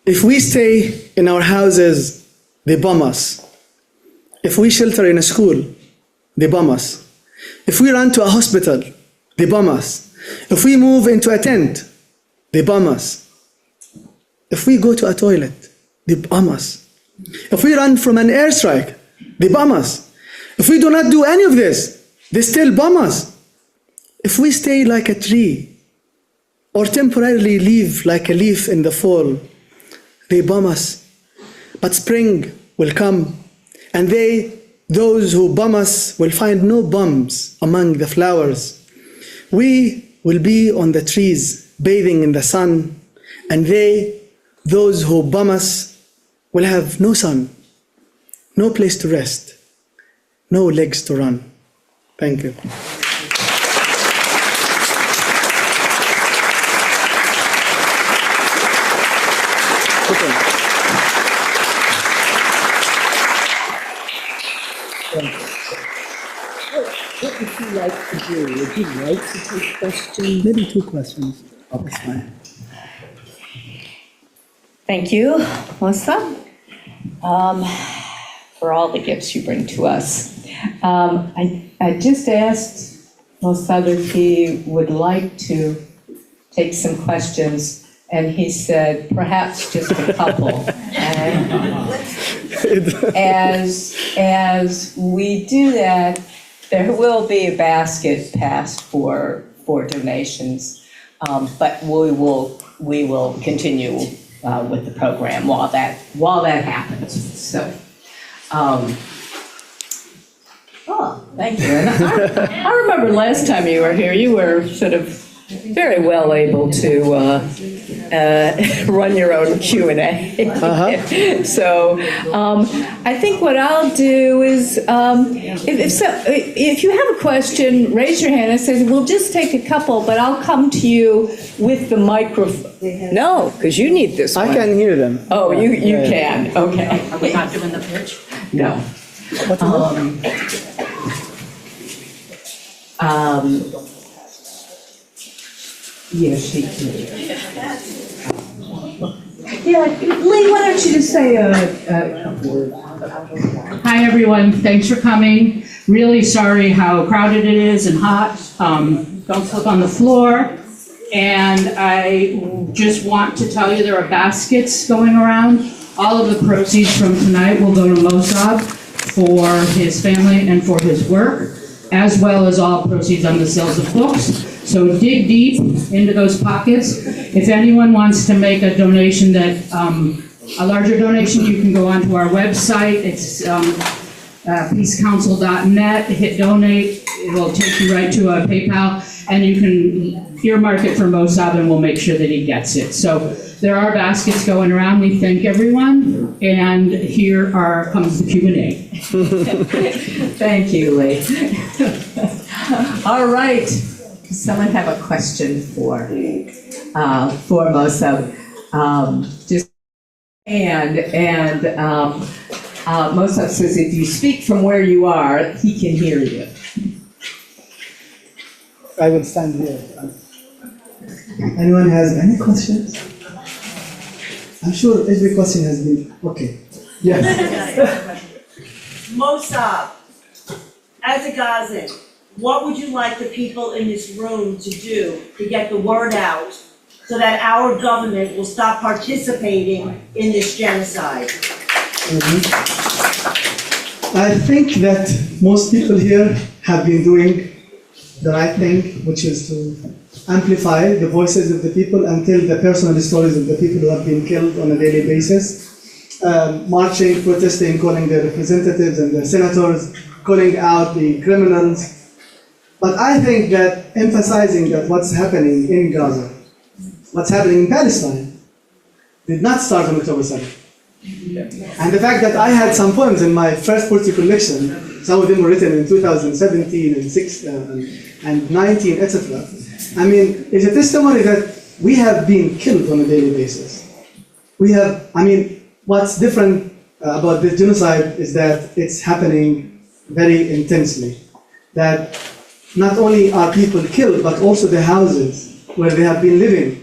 If we stay in our houses, they bomb us. If we shelter in a school, they bomb us. If we run to a hospital, they bomb us. If we move into a tent, they bomb us. If we go to a toilet, they bomb us. If we run from an airstrike, they bomb us. If we do not do any of this, they still bomb us. If we stay like a tree, or temporarily leave like a leaf in the fall, they bomb us. But spring will come, and those who bomb us, will find no bombs among the flowers. We will be on the trees, bathing in the sun, and those who bomb us, will have no sun, no place to rest, no legs to run. Thank you. What would you like to do? Would you like to take questions? Maybe 2 questions. That's fine. Thank you, Mosab, for all the gifts you bring to us. I just asked Mosab if he would like to take some questions, and he said perhaps just a couple. And as we do that, there will be a basket passed for donations, but we will continue with the program while that happens. So, thank you. And I remember last time you were here, you were sort of very well able to run your own Q&A. So I think what I'll do is, if you have a question, raise your hand. I say, we'll just take a couple, but I'll come to you with the microphone. No, because you need this one. I can hear them. Oh, you can. Okay. Are we not doing the pitch? No. Yes, she can. Yeah, Lee, why don't you just say a couple words? Hi, everyone. Thanks for coming. Really sorry how crowded it is and hot. Don't slip on the floor. And I just want to tell you there are baskets going around. All of the proceeds from tonight will go to Mosab for his family and for his work, as well as all proceeds on the sales of books. So dig deep into those pockets. If anyone wants to make a donation a larger donation, you can go onto our website. It's peacecouncil.net, hit donate. It will take you right to a PayPal, and you can earmark it for Mosab, and we'll make sure that he gets it. So there are baskets going around. We thank everyone, and here comes the Q&A. Thank you, Lee. All right. Does someone have a question for Mosab? Mosab says if you speak from where you are, he can hear you. I will stand here. Anyone has any questions? I'm sure every question has been okay. Yes. Mosab, as a Gazan, what would you like the people in this room to do to get the word out so that our government will stop participating in this genocide? I think that most people here have been doing the right thing, which is to amplify the voices of the people and tell the personal stories of the people who have been killed on a daily basis. Marching, protesting, calling their representatives and their senators, calling out the criminals. But I think that emphasizing that what's happening in Gaza, what's happening in Palestine, did not start on October 7th. And the fact that I had some poems in my first poetry collection, some of them were written in 2017 and 16 and 19, etc. I mean, it's a testimony that we have been killed on a daily basis. We have, I mean, what's different about this genocide is that it's happening very intensely. That not only are people killed, but also the houses where they have been living.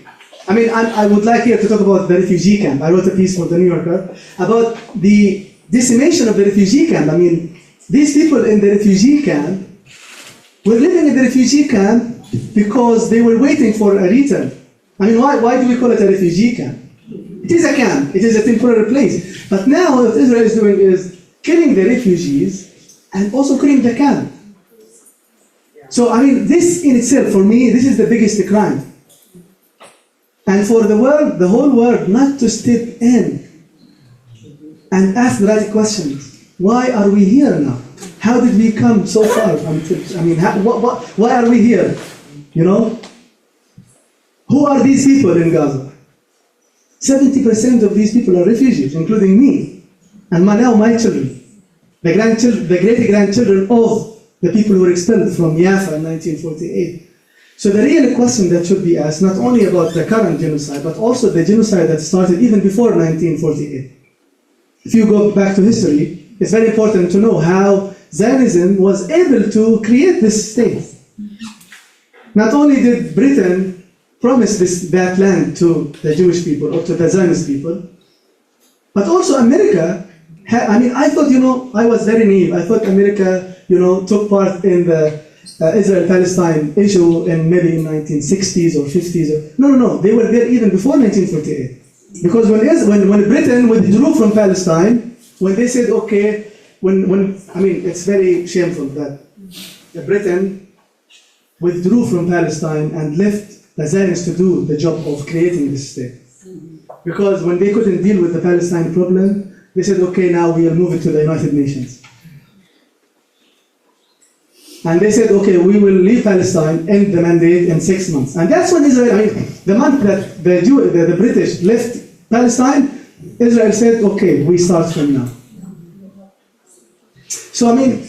I mean, I would like here to talk about the refugee camp. I wrote a piece for the New Yorker about the decimation of the refugee camp. I mean, these people in the refugee camp were living in the refugee camp because they were waiting for a return. I mean, why do we call it a refugee camp? It is a camp, it is a temporary place. But now what Israel is doing is killing the refugees and also killing the camp. So, I mean, this in itself, for me, this is the biggest crime. And for the world, the whole world, not to step in and ask the right questions. Why are we here now? How did we come so far? I mean, why are we here? You know? Who are these people in Gaza? 70% of these people are refugees, including me, and now my children, the great-grandchildren of the people who were expelled from Jaffa in 1948. So the real question that should be asked, not only about the current genocide, but also the genocide that started even before 1948. If you go back to history, it's very important to know how Zionism was able to create this state. Not only did Britain promise that land to the Jewish people or to the Zionist people, but also America. I mean, I thought, I was very naive. I thought America, took part in the Israel-Palestine issue in maybe in 1960s or 50s. No. They were there even before 1948. Because when Britain withdrew from Palestine, when they said, okay, I mean, it's very shameful that Britain withdrew from Palestine and left the Zionists to do the job of creating this state. Because when they couldn't deal with the Palestine problem, they said, okay, now we'll move it to the United Nations. And they said, okay, we will leave Palestine, end the mandate in 6 months. And that's when Israel, I mean, the month that the British left Palestine, Israel said, okay, we start from now. So, I mean,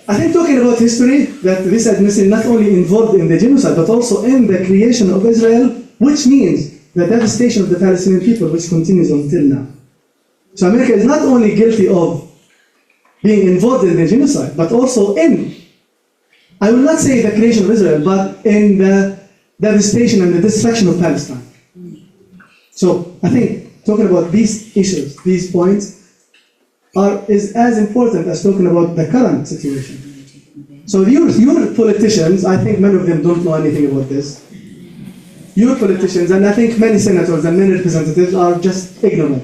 I think talking about history, that this administration not only involved in the genocide, but also in the creation of Israel, which means the devastation of the Palestinian people, which continues until now. So America is not only guilty of being involved in the genocide, but also in, I will not say the creation of Israel, but in the devastation and the destruction of Palestine. So I think talking about these issues, these points, is as important as talking about the current situation. So your politicians, I think many of them don't know anything about this. Your politicians, and I think many senators and many representatives are just ignorant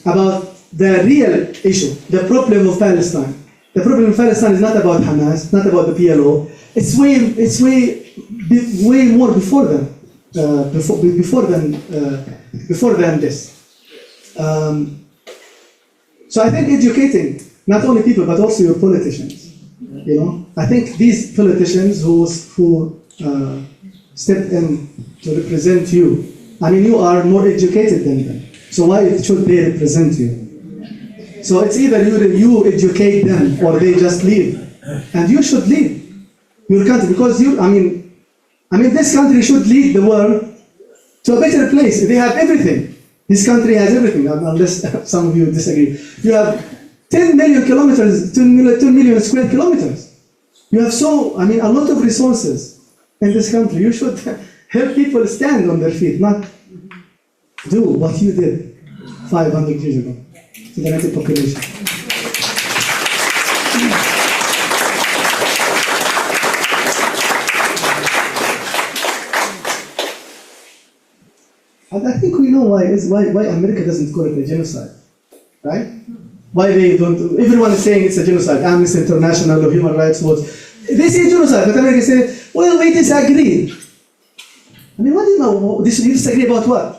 about the real issue, the problem of Palestine. The problem of Palestine is not about Hamas, not about the PLO. It's way more before them, before than this. So I think educating not only people but also your politicians. I think these politicians who step in to represent you. I mean, you are more educated than them. So why should they represent you? So it's either you educate them or they just leave. And you should lead your country because I mean this country should lead the world to a better place. They have everything. This country has everything, unless some of you disagree. You have 10 million kilometers, 2 million square kilometers. You have a lot of resources in this country. You should help people stand on their feet, not do what you did 500 years ago to the native population. And I think we know why America doesn't call it a genocide, right? Why they don't, everyone is saying it's a genocide, Amnesty International or Human Rights Watch. They say genocide, but America say, well, we disagree. I mean, what do you know? You disagree about what?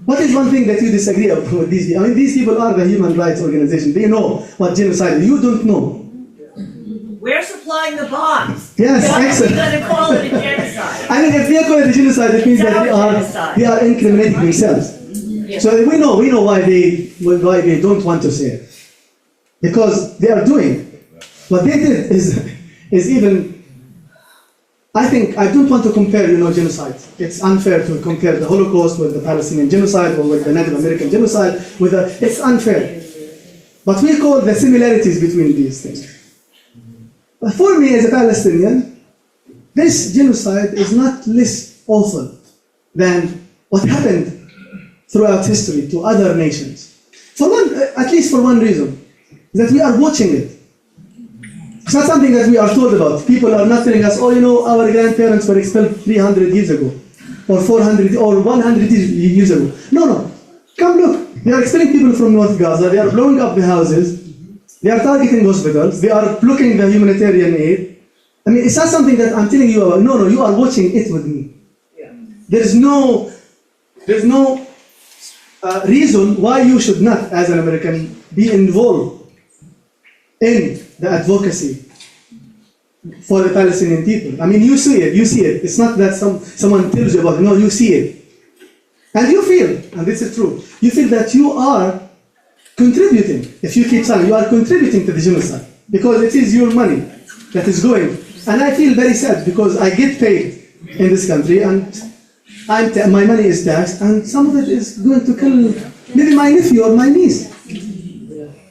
What is one thing that you disagree about with these people? I mean, these people are the human rights organization. They know what genocide is. You don't know. We're supplying the bombs. Yes, Why are we excellent. gonna call it a genocide? I mean, if they call it a genocide, it means that they are incriminating themselves. So we know why they don't want to say it. Because they are doing. What they did is even, I think, I don't want to compare, genocide. It's unfair to compare the Holocaust with the Palestinian genocide or with the Native American genocide. It's unfair. But we call the similarities between these things. But for me as a Palestinian, this genocide is not less awful than what happened throughout history to other nations. At least for one reason, that we are watching it. It's not something that we are told about. People are not telling us, our grandparents were expelled 300 years ago, or 400, or 100 years ago. No. Come look. They are expelling people from North Gaza. They are blowing up the houses. They are targeting hospitals. They are blocking the humanitarian aid. I mean, it's not something that I'm telling you about. No, you are watching it with me. There's no reason why you should not, as an American, be involved in the advocacy for the Palestinian people. I mean, you see it. It's not that someone tells you about it. No, you see it. And you feel, and this is true, you feel that you are contributing. If you keep silent, you are contributing to the genocide. Because it is your money that is going. And I feel very sad because I get paid in this country and my money is taxed and some of it is going to kill maybe my nephew or my niece.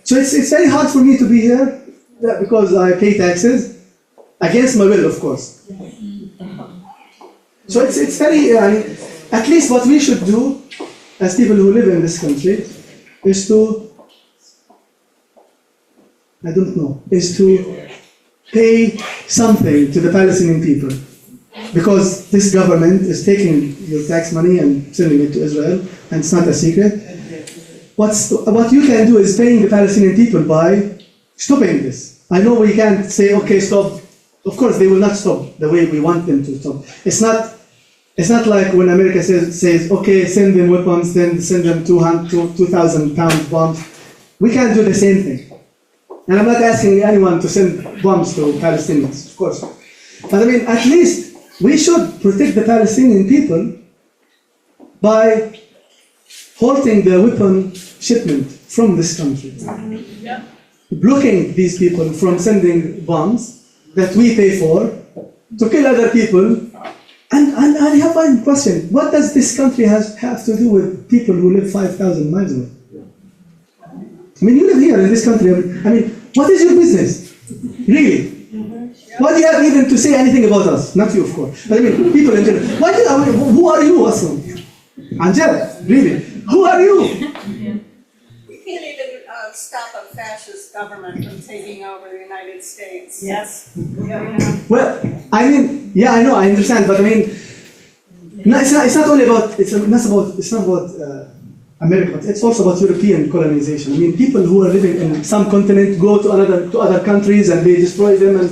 So it's very hard for me to be here because I pay taxes against my will, of course. So it's very, at least what we should do as people who live in this country is to, pay something to the Palestinian people. Because this government is taking your tax money and sending it to Israel, and it's not a secret. What you can do is paying the Palestinian people by stopping this. I know we can't say, okay, stop. Of course, they will not stop the way we want them to stop. It's not like when America says okay, send them weapons, then send them 2,000-pound bombs. We can't do the same thing. And I'm not asking anyone to send bombs to Palestinians, of course. But I mean, at least we should protect the Palestinian people by halting the weapon shipment from this country. Blocking these people from sending bombs that we pay for to kill other people. And I have one question. What does this country have to do with people who live 5,000 miles away? I mean, you live here in this country. I mean, what is your business? Really? Why do you have even to say anything about us? Not you, of course. But I mean, people in general. Who are you, Aslam? Angela, really? Who are you? We can't even stop a fascist government from taking over the United States. Yes. Well, I mean, yeah, I know, I understand, but I mean, no, it's not only about, it's not about America, but it's also about European colonization. I mean, people who are living in some continent go to other countries and they destroy them. And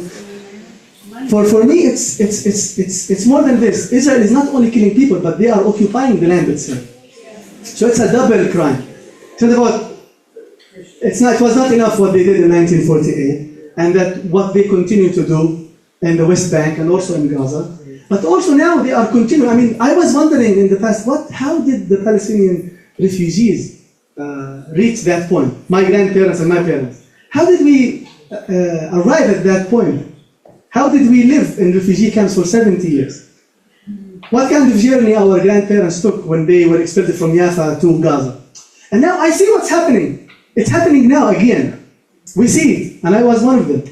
for me, it's more than this. Israel is not only killing people, but they are occupying the land itself. So it's a double crime. It was not enough what they did in 1948, and that what they continue to do in the West Bank and also in Gaza. But also now they are continuing. I mean, I was wondering in the past, how did the Palestinian refugees reach that point? My grandparents and my parents. How did we arrive at that point? How did we live in refugee camps for 70 years? What kind of journey our grandparents took when they were expelled from Jaffa to Gaza? And now I see what's happening. It's happening now again. We see it, and I was one of them.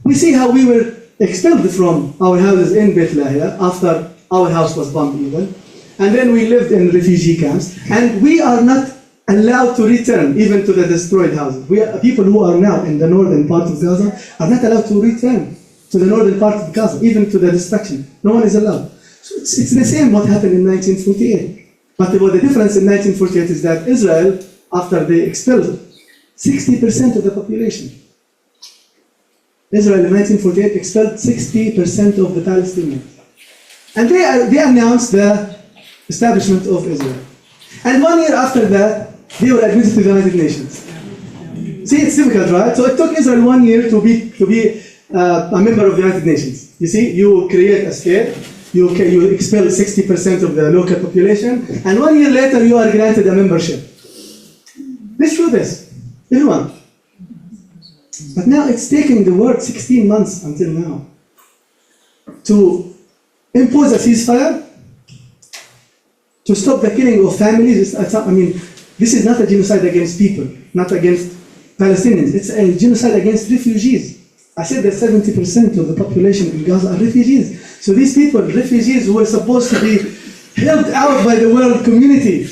We see how we were expelled from our houses in Beit Lahia after our house was bombed even. And then we lived in refugee camps, and we are not allowed to return even to the destroyed houses. People who are now in the northern part of Gaza are not allowed to return to the northern part of Gaza, even to the destruction. No one is allowed. So it's the same what happened in 1948. But the difference in 1948 is that Israel, after they expelled 60% of the population, Israel in 1948 expelled 60% of the Palestinians. And they announced the establishment of Israel. And 1 year after that, they were admitted to the United Nations. See, it's difficult, right? So it took Israel 1 year to be a member of the United Nations. You see, you create a state, you expel 60% of the local population, and 1 year later you are granted a membership. Let's do this, everyone. But now it's taking the world 16 months until now to impose a ceasefire, to stop the killing of families. I mean, this is not a genocide against people, not against Palestinians. It's a genocide against refugees. I said that 70% of the population in Gaza are refugees. So these people, refugees who were supposed to be helped out by the world community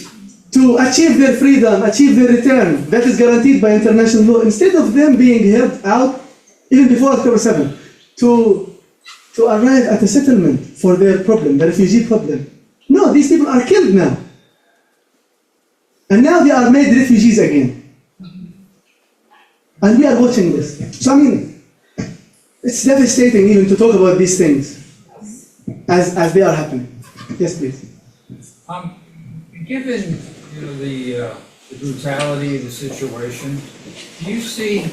to achieve their freedom, achieve their return, that is guaranteed by international law, instead of them being helped out, even before October 7, to arrive at a settlement for their problem, the refugee problem. No, these people are killed now. And now they are made refugees again. And we are watching this. So I mean, it's devastating even to talk about these things as they are happening. Yes, please. Given the brutality of the situation, do you see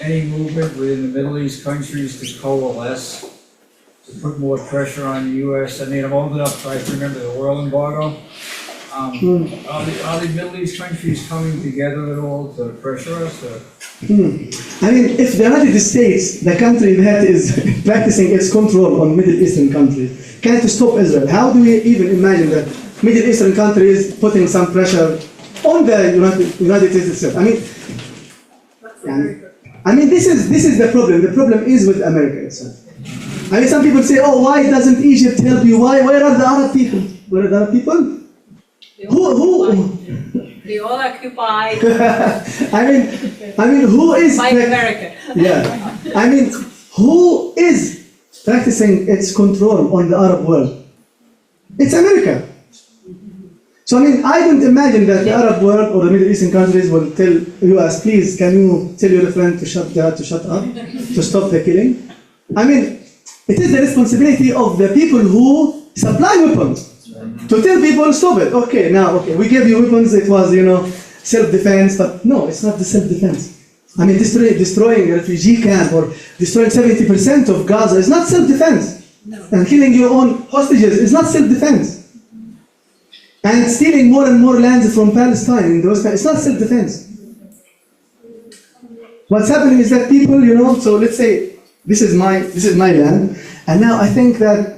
any movement within the Middle East countries to coalesce to put more pressure on the U.S.? I mean, I'm old enough to remember the oil embargo. Are the Middle East countries coming together at all to pressure us? I mean, if the United States, the country that is practicing its control on Middle Eastern countries, can't stop Israel, how do we even imagine that Middle Eastern countries putting some pressure on the United States itself? I mean, this is the problem. The problem is with America itself. I mean, some people say, "Oh, why doesn't Egypt help you? Where are the Arab people? Where are the Arab people? Who? They all occupied I mean, who is by America. Yeah, I mean, who is practicing its control on the Arab world? It's America. So I mean, I don't imagine that the Arab world or the Middle Eastern countries will tell US, please, can you tell your friend to shut up, to stop the killing? I mean, it is the responsibility of the people who supply weapons to tell people, stop it. Okay, we gave you weapons, it was, self-defense, but no, it's not the self-defense. I mean, destroying a refugee camp or destroying 70% of Gaza is not self-defense. No. And killing your own hostages is not self-defense. And stealing more and more lands from Palestine in those it's not self-defense. What's happening is that people, so let's say this is my land, and now I think that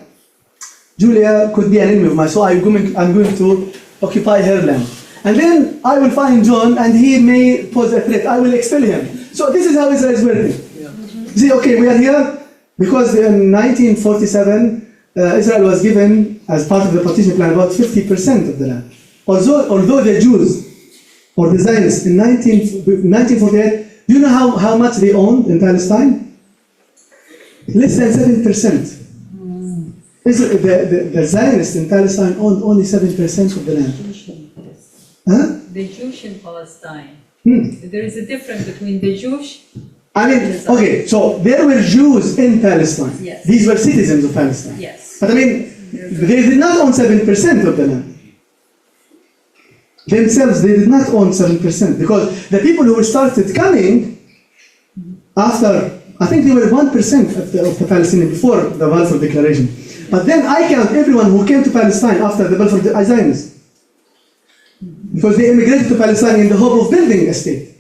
Julia could be an enemy of mine, so I'm going to occupy her land. And then I will find John, and he may pose a threat. I will expel him. So this is how Israel is working. Yeah. You see, okay, we are here because in 1947, Israel was given, as part of the partition plan, about 50% of the land. Although the Jews, or the Zionists, in 1948, do you know how much they owned in Palestine? Less than 7%. The Zionists in Palestine owned only 7% of the land. Huh? The Jews in Palestine. There is a difference between the Jews. I mean, okay, so there were Jews in Palestine. Yes. These were citizens of Palestine. Yes. But I mean, they did not own 7% of the land. Themselves, they did not own 7%, because the people who started coming after, I think they were 1% of the Palestinians before the Balfour Declaration. But then I count everyone who came to Palestine after the Balfour Declaration, Zionists. Because they immigrated to Palestine in the hope of building a state.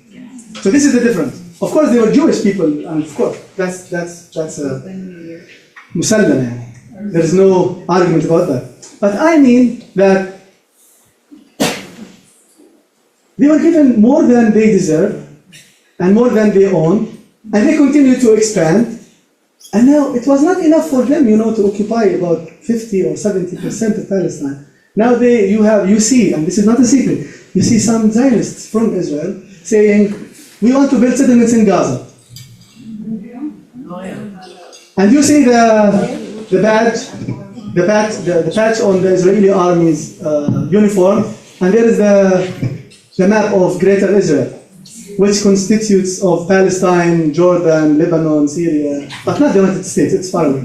So this is the difference. Of course, they were Jewish people, and of course, that's musallam. There is no argument about that. But I mean that they were given more than they deserve, and more than they own, and they continue to expand. And now it was not enough for them, to occupy about 50 or 70% of Palestine. Now you see, and this is not a secret, you see some Zionists from Israel saying, we want to build settlements in Gaza. And you see the patch on the Israeli army's uniform, and there is the map of Greater Israel. which constitutes of Palestine, Jordan, Lebanon, Syria, but not the United States, it's far away.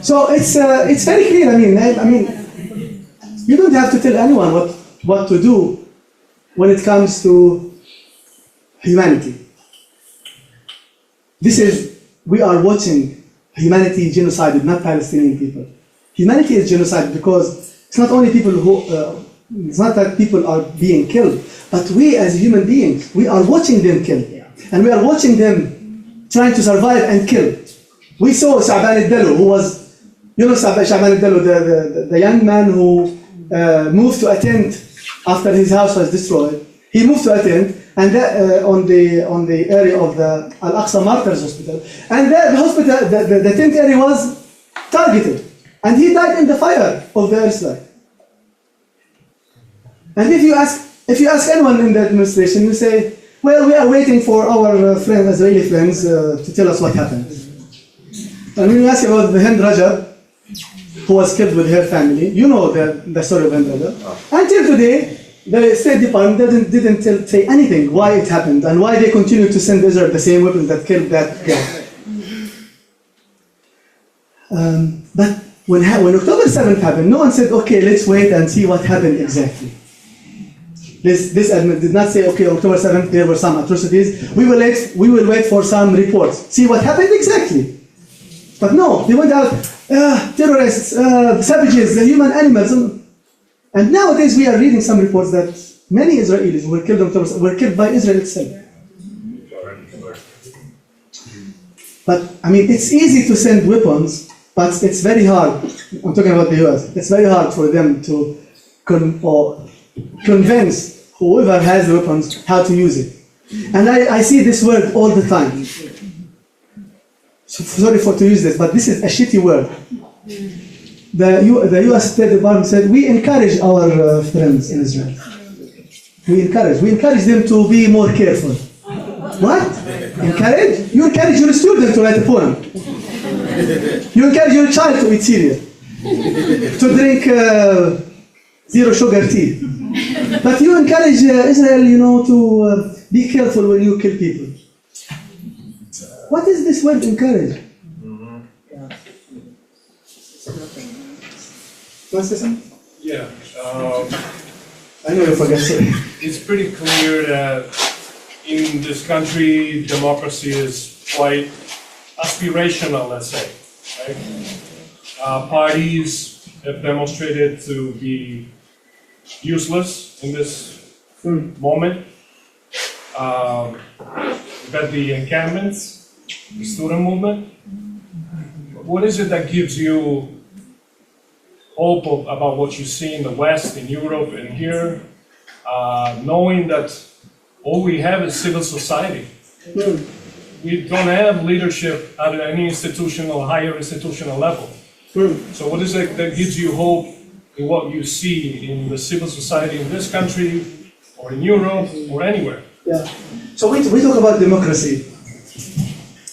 So it's very clear. I mean, you don't have to tell anyone what to do when it comes to humanity. We are watching humanity genocided, not Palestinian people. Humanity is genocided because it's not only people it's not that people are being killed, but we as human beings, we are watching them kill. And we are watching them trying to survive and kill. We saw Shaban al-Dallo, who was, Shaban al-Dallo, the young man who moved to a tent after his house was destroyed. He moved to a tent, and on the area of the Al-Aqsa Martyrs Hospital, and the hospital, the tent area was targeted, and he died in the fire of the airstrike. And if you ask anyone in the administration, you say, well, we are waiting for our friends, Israeli friends, to tell us what happened. And when you ask about the Hind Rajab, who was killed with her family, you know the story of Hind Rajab. Until today, the State Department didn't say anything why it happened and why they continue to send Israel the same weapons that killed that guy. But when October 7th happened, no one said, okay, let's wait and see what happened exactly. This admin did not say, okay, October 7th, there were some atrocities. We will wait for some reports. See what happened exactly. But no, they went out, terrorists, savages, the human animals. And nowadays we are reading some reports that many Israelis were killed by Israel itself. But I mean, it's easy to send weapons, but it's very hard. I'm talking about the US. It's very hard for them to convince whoever has the weapons how to use it. And I see this word all the time. So sorry to use this, but this is a shitty word. The US State Department said, we encourage our friends in Israel. We encourage them to be more careful. What? Encourage? You encourage your student to write a poem. You encourage your child to eat cereal. To drink zero sugar tea. But you encourage Israel, to be careful when you kill people. What is this word encourage? Yeah. I know you forget. It's pretty clear that in this country, democracy is quite aspirational, let's say. Right? Parties have demonstrated to be useless in this moment. We've got the encampments, the student movement. What is it that gives you hope about what you see in the West, in Europe, and here, knowing that all we have is civil society? We don't have leadership at any higher institutional level. So what is it that gives you hope in what you see in the civil society in this country, or in Europe, or anywhere? Yeah. So we talk about democracy.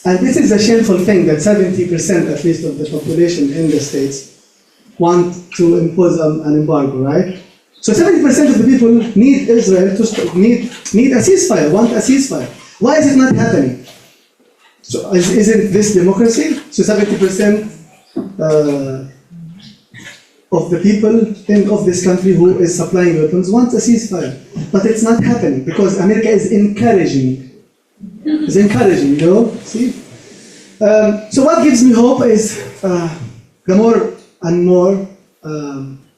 And this is a shameful thing that 70% at least of the population in the States want to impose an embargo, right? So 70% of the people need Israel to need a ceasefire, want a ceasefire. Why is it not happening? So isn't this democracy? So 70% of the people of this country who is supplying weapons want a ceasefire. But it's not happening because America is encouraging. See? So what gives me hope is the more and more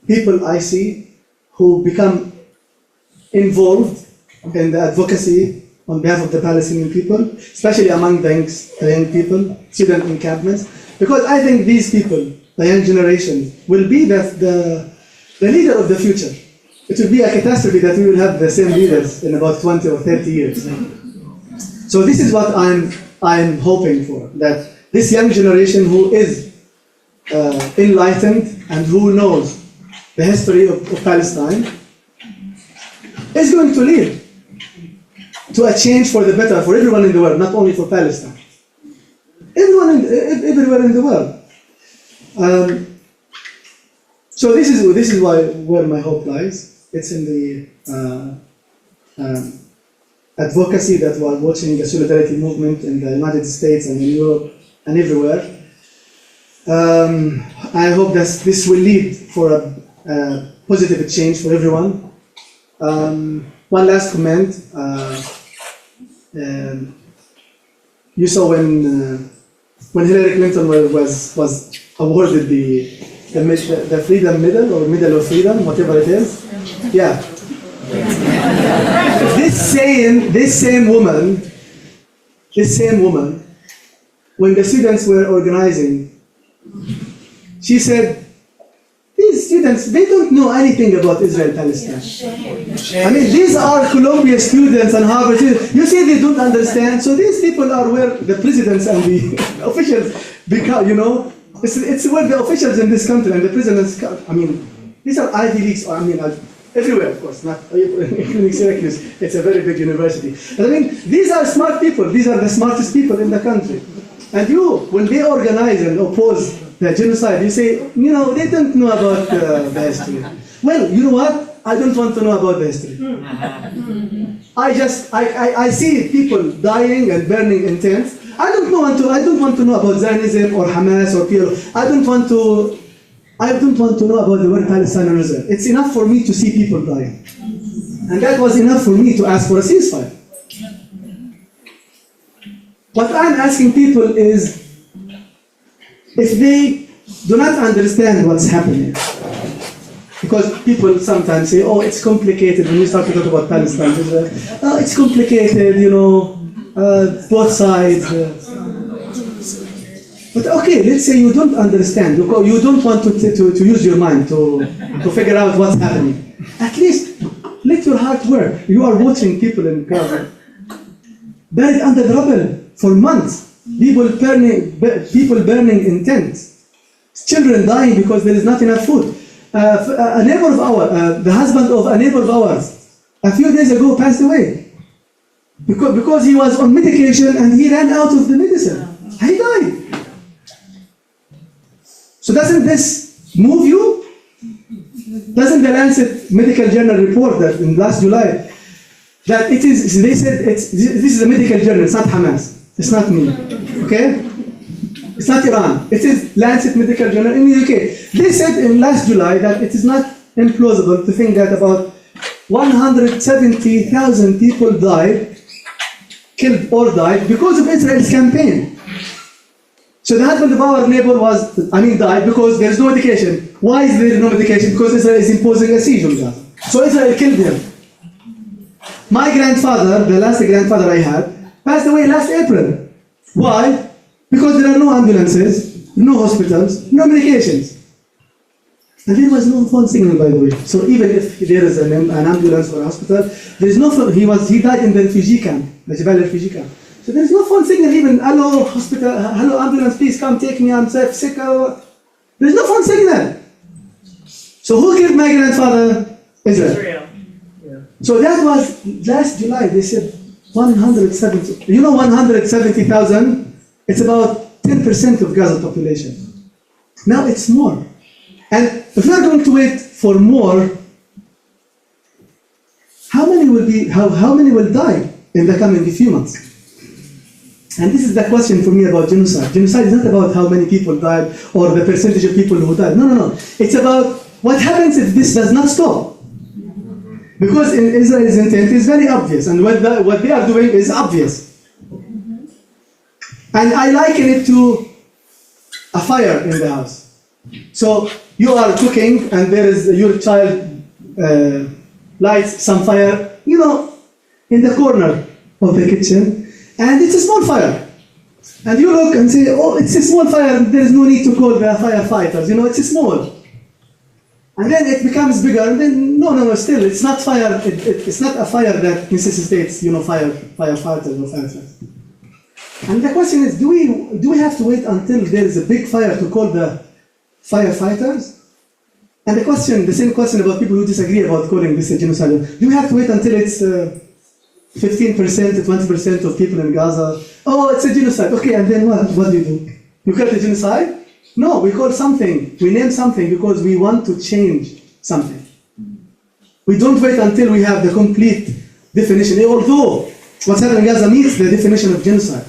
people I see who become involved in the advocacy on behalf of the Palestinian people, especially among the young people, student encampments, because I think these people, the young generation, will be the leader of the future. It will be a catastrophe that we will have the same leaders in about 20 or 30 years. So this is what I'm hoping for, that this young generation who is enlightened and who knows the history of Palestine is going to lead to a change for the better for everyone in the world, not only for Palestine. Everywhere in the world. So this is where my hope lies. It's in advocacy that we're watching a solidarity movement in the United States and in Europe and everywhere. I hope that this will lead for a positive change for everyone. One last comment. You saw when Hillary Clinton was awarded the Freedom Medal or Medal of Freedom, whatever it is. Yeah. This same woman, when the students were organizing, she said, these students, they don't know anything about Israel-Palestine. I mean, these are Columbia students and Harvard students. You see, they don't understand. So these people are where the presidents and the officials become, you know. It's where the officials in this country and the presidents come. I mean, these are Ivy Leagues, I mean, everywhere, of course, not including Syracuse. It's a very big university. But I mean, these are smart people. These are the smartest people in the country. And when they organize and oppose the genocide, you say, you know, they don't know about the history. Well, you know what? I don't want to know about the history. I see people dying and burning in tents. I don't want to know about Zionism or Hamas or PLO. I don't want to know about the word Palestine or Israel. It's enough for me to see people dying. And that was enough for me to ask for a ceasefire. What I'm asking people is, if they do not understand what's happening, because people sometimes say, oh, it's complicated when we start to talk about Palestine, Israel. Oh, it's complicated, you know, both sides. But okay, let's say you don't understand, you don't want to use your mind to figure out what's happening. At least let your heart work. You are watching people in Gaza buried under the rubble for months, people burning in tents, children dying because there is not enough food. A neighbor of ours, the husband of a neighbor of ours, a few days ago passed away because he was on medication and he ran out of the medicine. He died. So doesn't this move you? Doesn't the Lancet Medical Journal report that in last July that it is? They said this is a medical journal. It's not Hamas. It's not me. Okay? It's not Iran. It is Lancet Medical Journal in the UK. They said in last July that it is not implausible to think that about 170,000 people killed or died because of Israel's campaign. So the husband of our neighbor died because there is no medication. Why is there no medication? Because Israel is imposing a siege on Gaza. So Israel killed him. My grandfather, the last grandfather I had, passed away last April. Why? Because there are no ambulances, no hospitals, no medications. And there was no phone signal, by the way. So even if there is an ambulance or a hospital, there is no phone. He died in the refugee camp, the Jabal refugee camp. So there is no phone signal even. Hello, hospital, hello, ambulance, please come take me, I'm sick. There is no phone signal. So who killed my grandfather? Israel. So that was last July. They said 170. You know 170,000? It's about 10% of Gaza population. Now it's more. And if we're going to wait for more, how many will die in the coming few months? And this is the question for me about genocide. Genocide is not about how many people died or the percentage of people who died. No. It's about what happens if this does not stop. Because in Israel's intent is very obvious, and what they are doing is obvious. And I liken it to a fire in the house. So you are cooking and there is your child lights some fire, you know, in the corner of the kitchen, and it's a small fire. And you look and say, oh, it's a small fire, there is no need to call the firefighters, you know, it's small. And then it becomes bigger, and then, no, still, it's not fire, it's not a fire that necessitates, you know, firefighters or firefighters. And the question is, do we have to wait until there is a big fire to call the firefighters? And the same question about people who disagree about calling this a genocide. Do we have to wait until it's 15% to 20% of people in Gaza? Oh, it's a genocide. Okay, and then what do? You call it a genocide? No, we call something, we name something because we want to change something. We don't wait until we have the complete definition, although what's happening in Gaza meets the definition of genocide.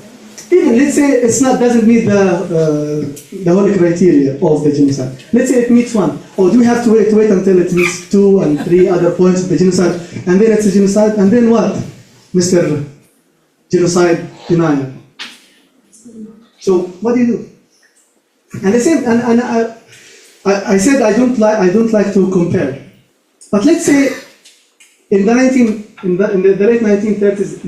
Even let's say doesn't meet the whole criteria of the genocide. Let's say it meets one. Or do we have to wait until it meets 2 and 3 other points of the genocide, and then it's a genocide, and then what, Mr. Genocide denier? So what do you do? And the same, and I said I don't like to compare, but let's say in the late 1930s,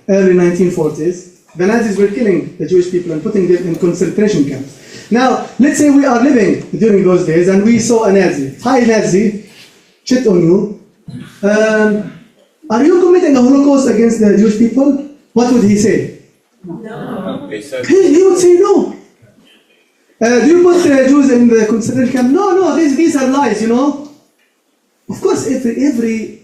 early 1940s. The Nazis were killing the Jewish people and putting them in concentration camps. Now, let's say we are living during those days and we saw a Nazi. Hi, Nazi, shit on you. Are you committing a Holocaust against the Jewish people? What would he say? No. He would say no. Do you put Jews in the concentration camp? No, these are lies, you know. Of course, every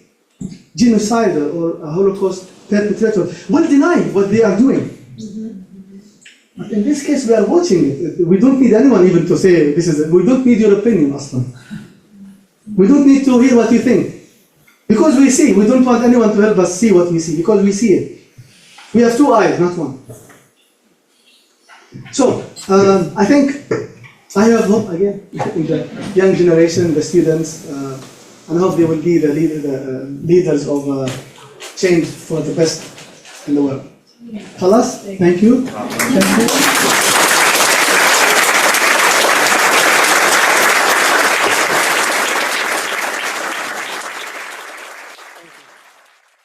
genocider or a Holocaust perpetrator will deny what they are doing. But in this case, we are watching it. We don't need anyone even to say this is. We don't need your opinion, Aslan. We don't need to hear what you think, because we see. We don't want anyone to help us see what we see, because we see it. We have 2 eyes, not one. So I think I have hope again in the young generation, the students, and I hope they will be the leaders of change for the best in the world. Khalas, thank you.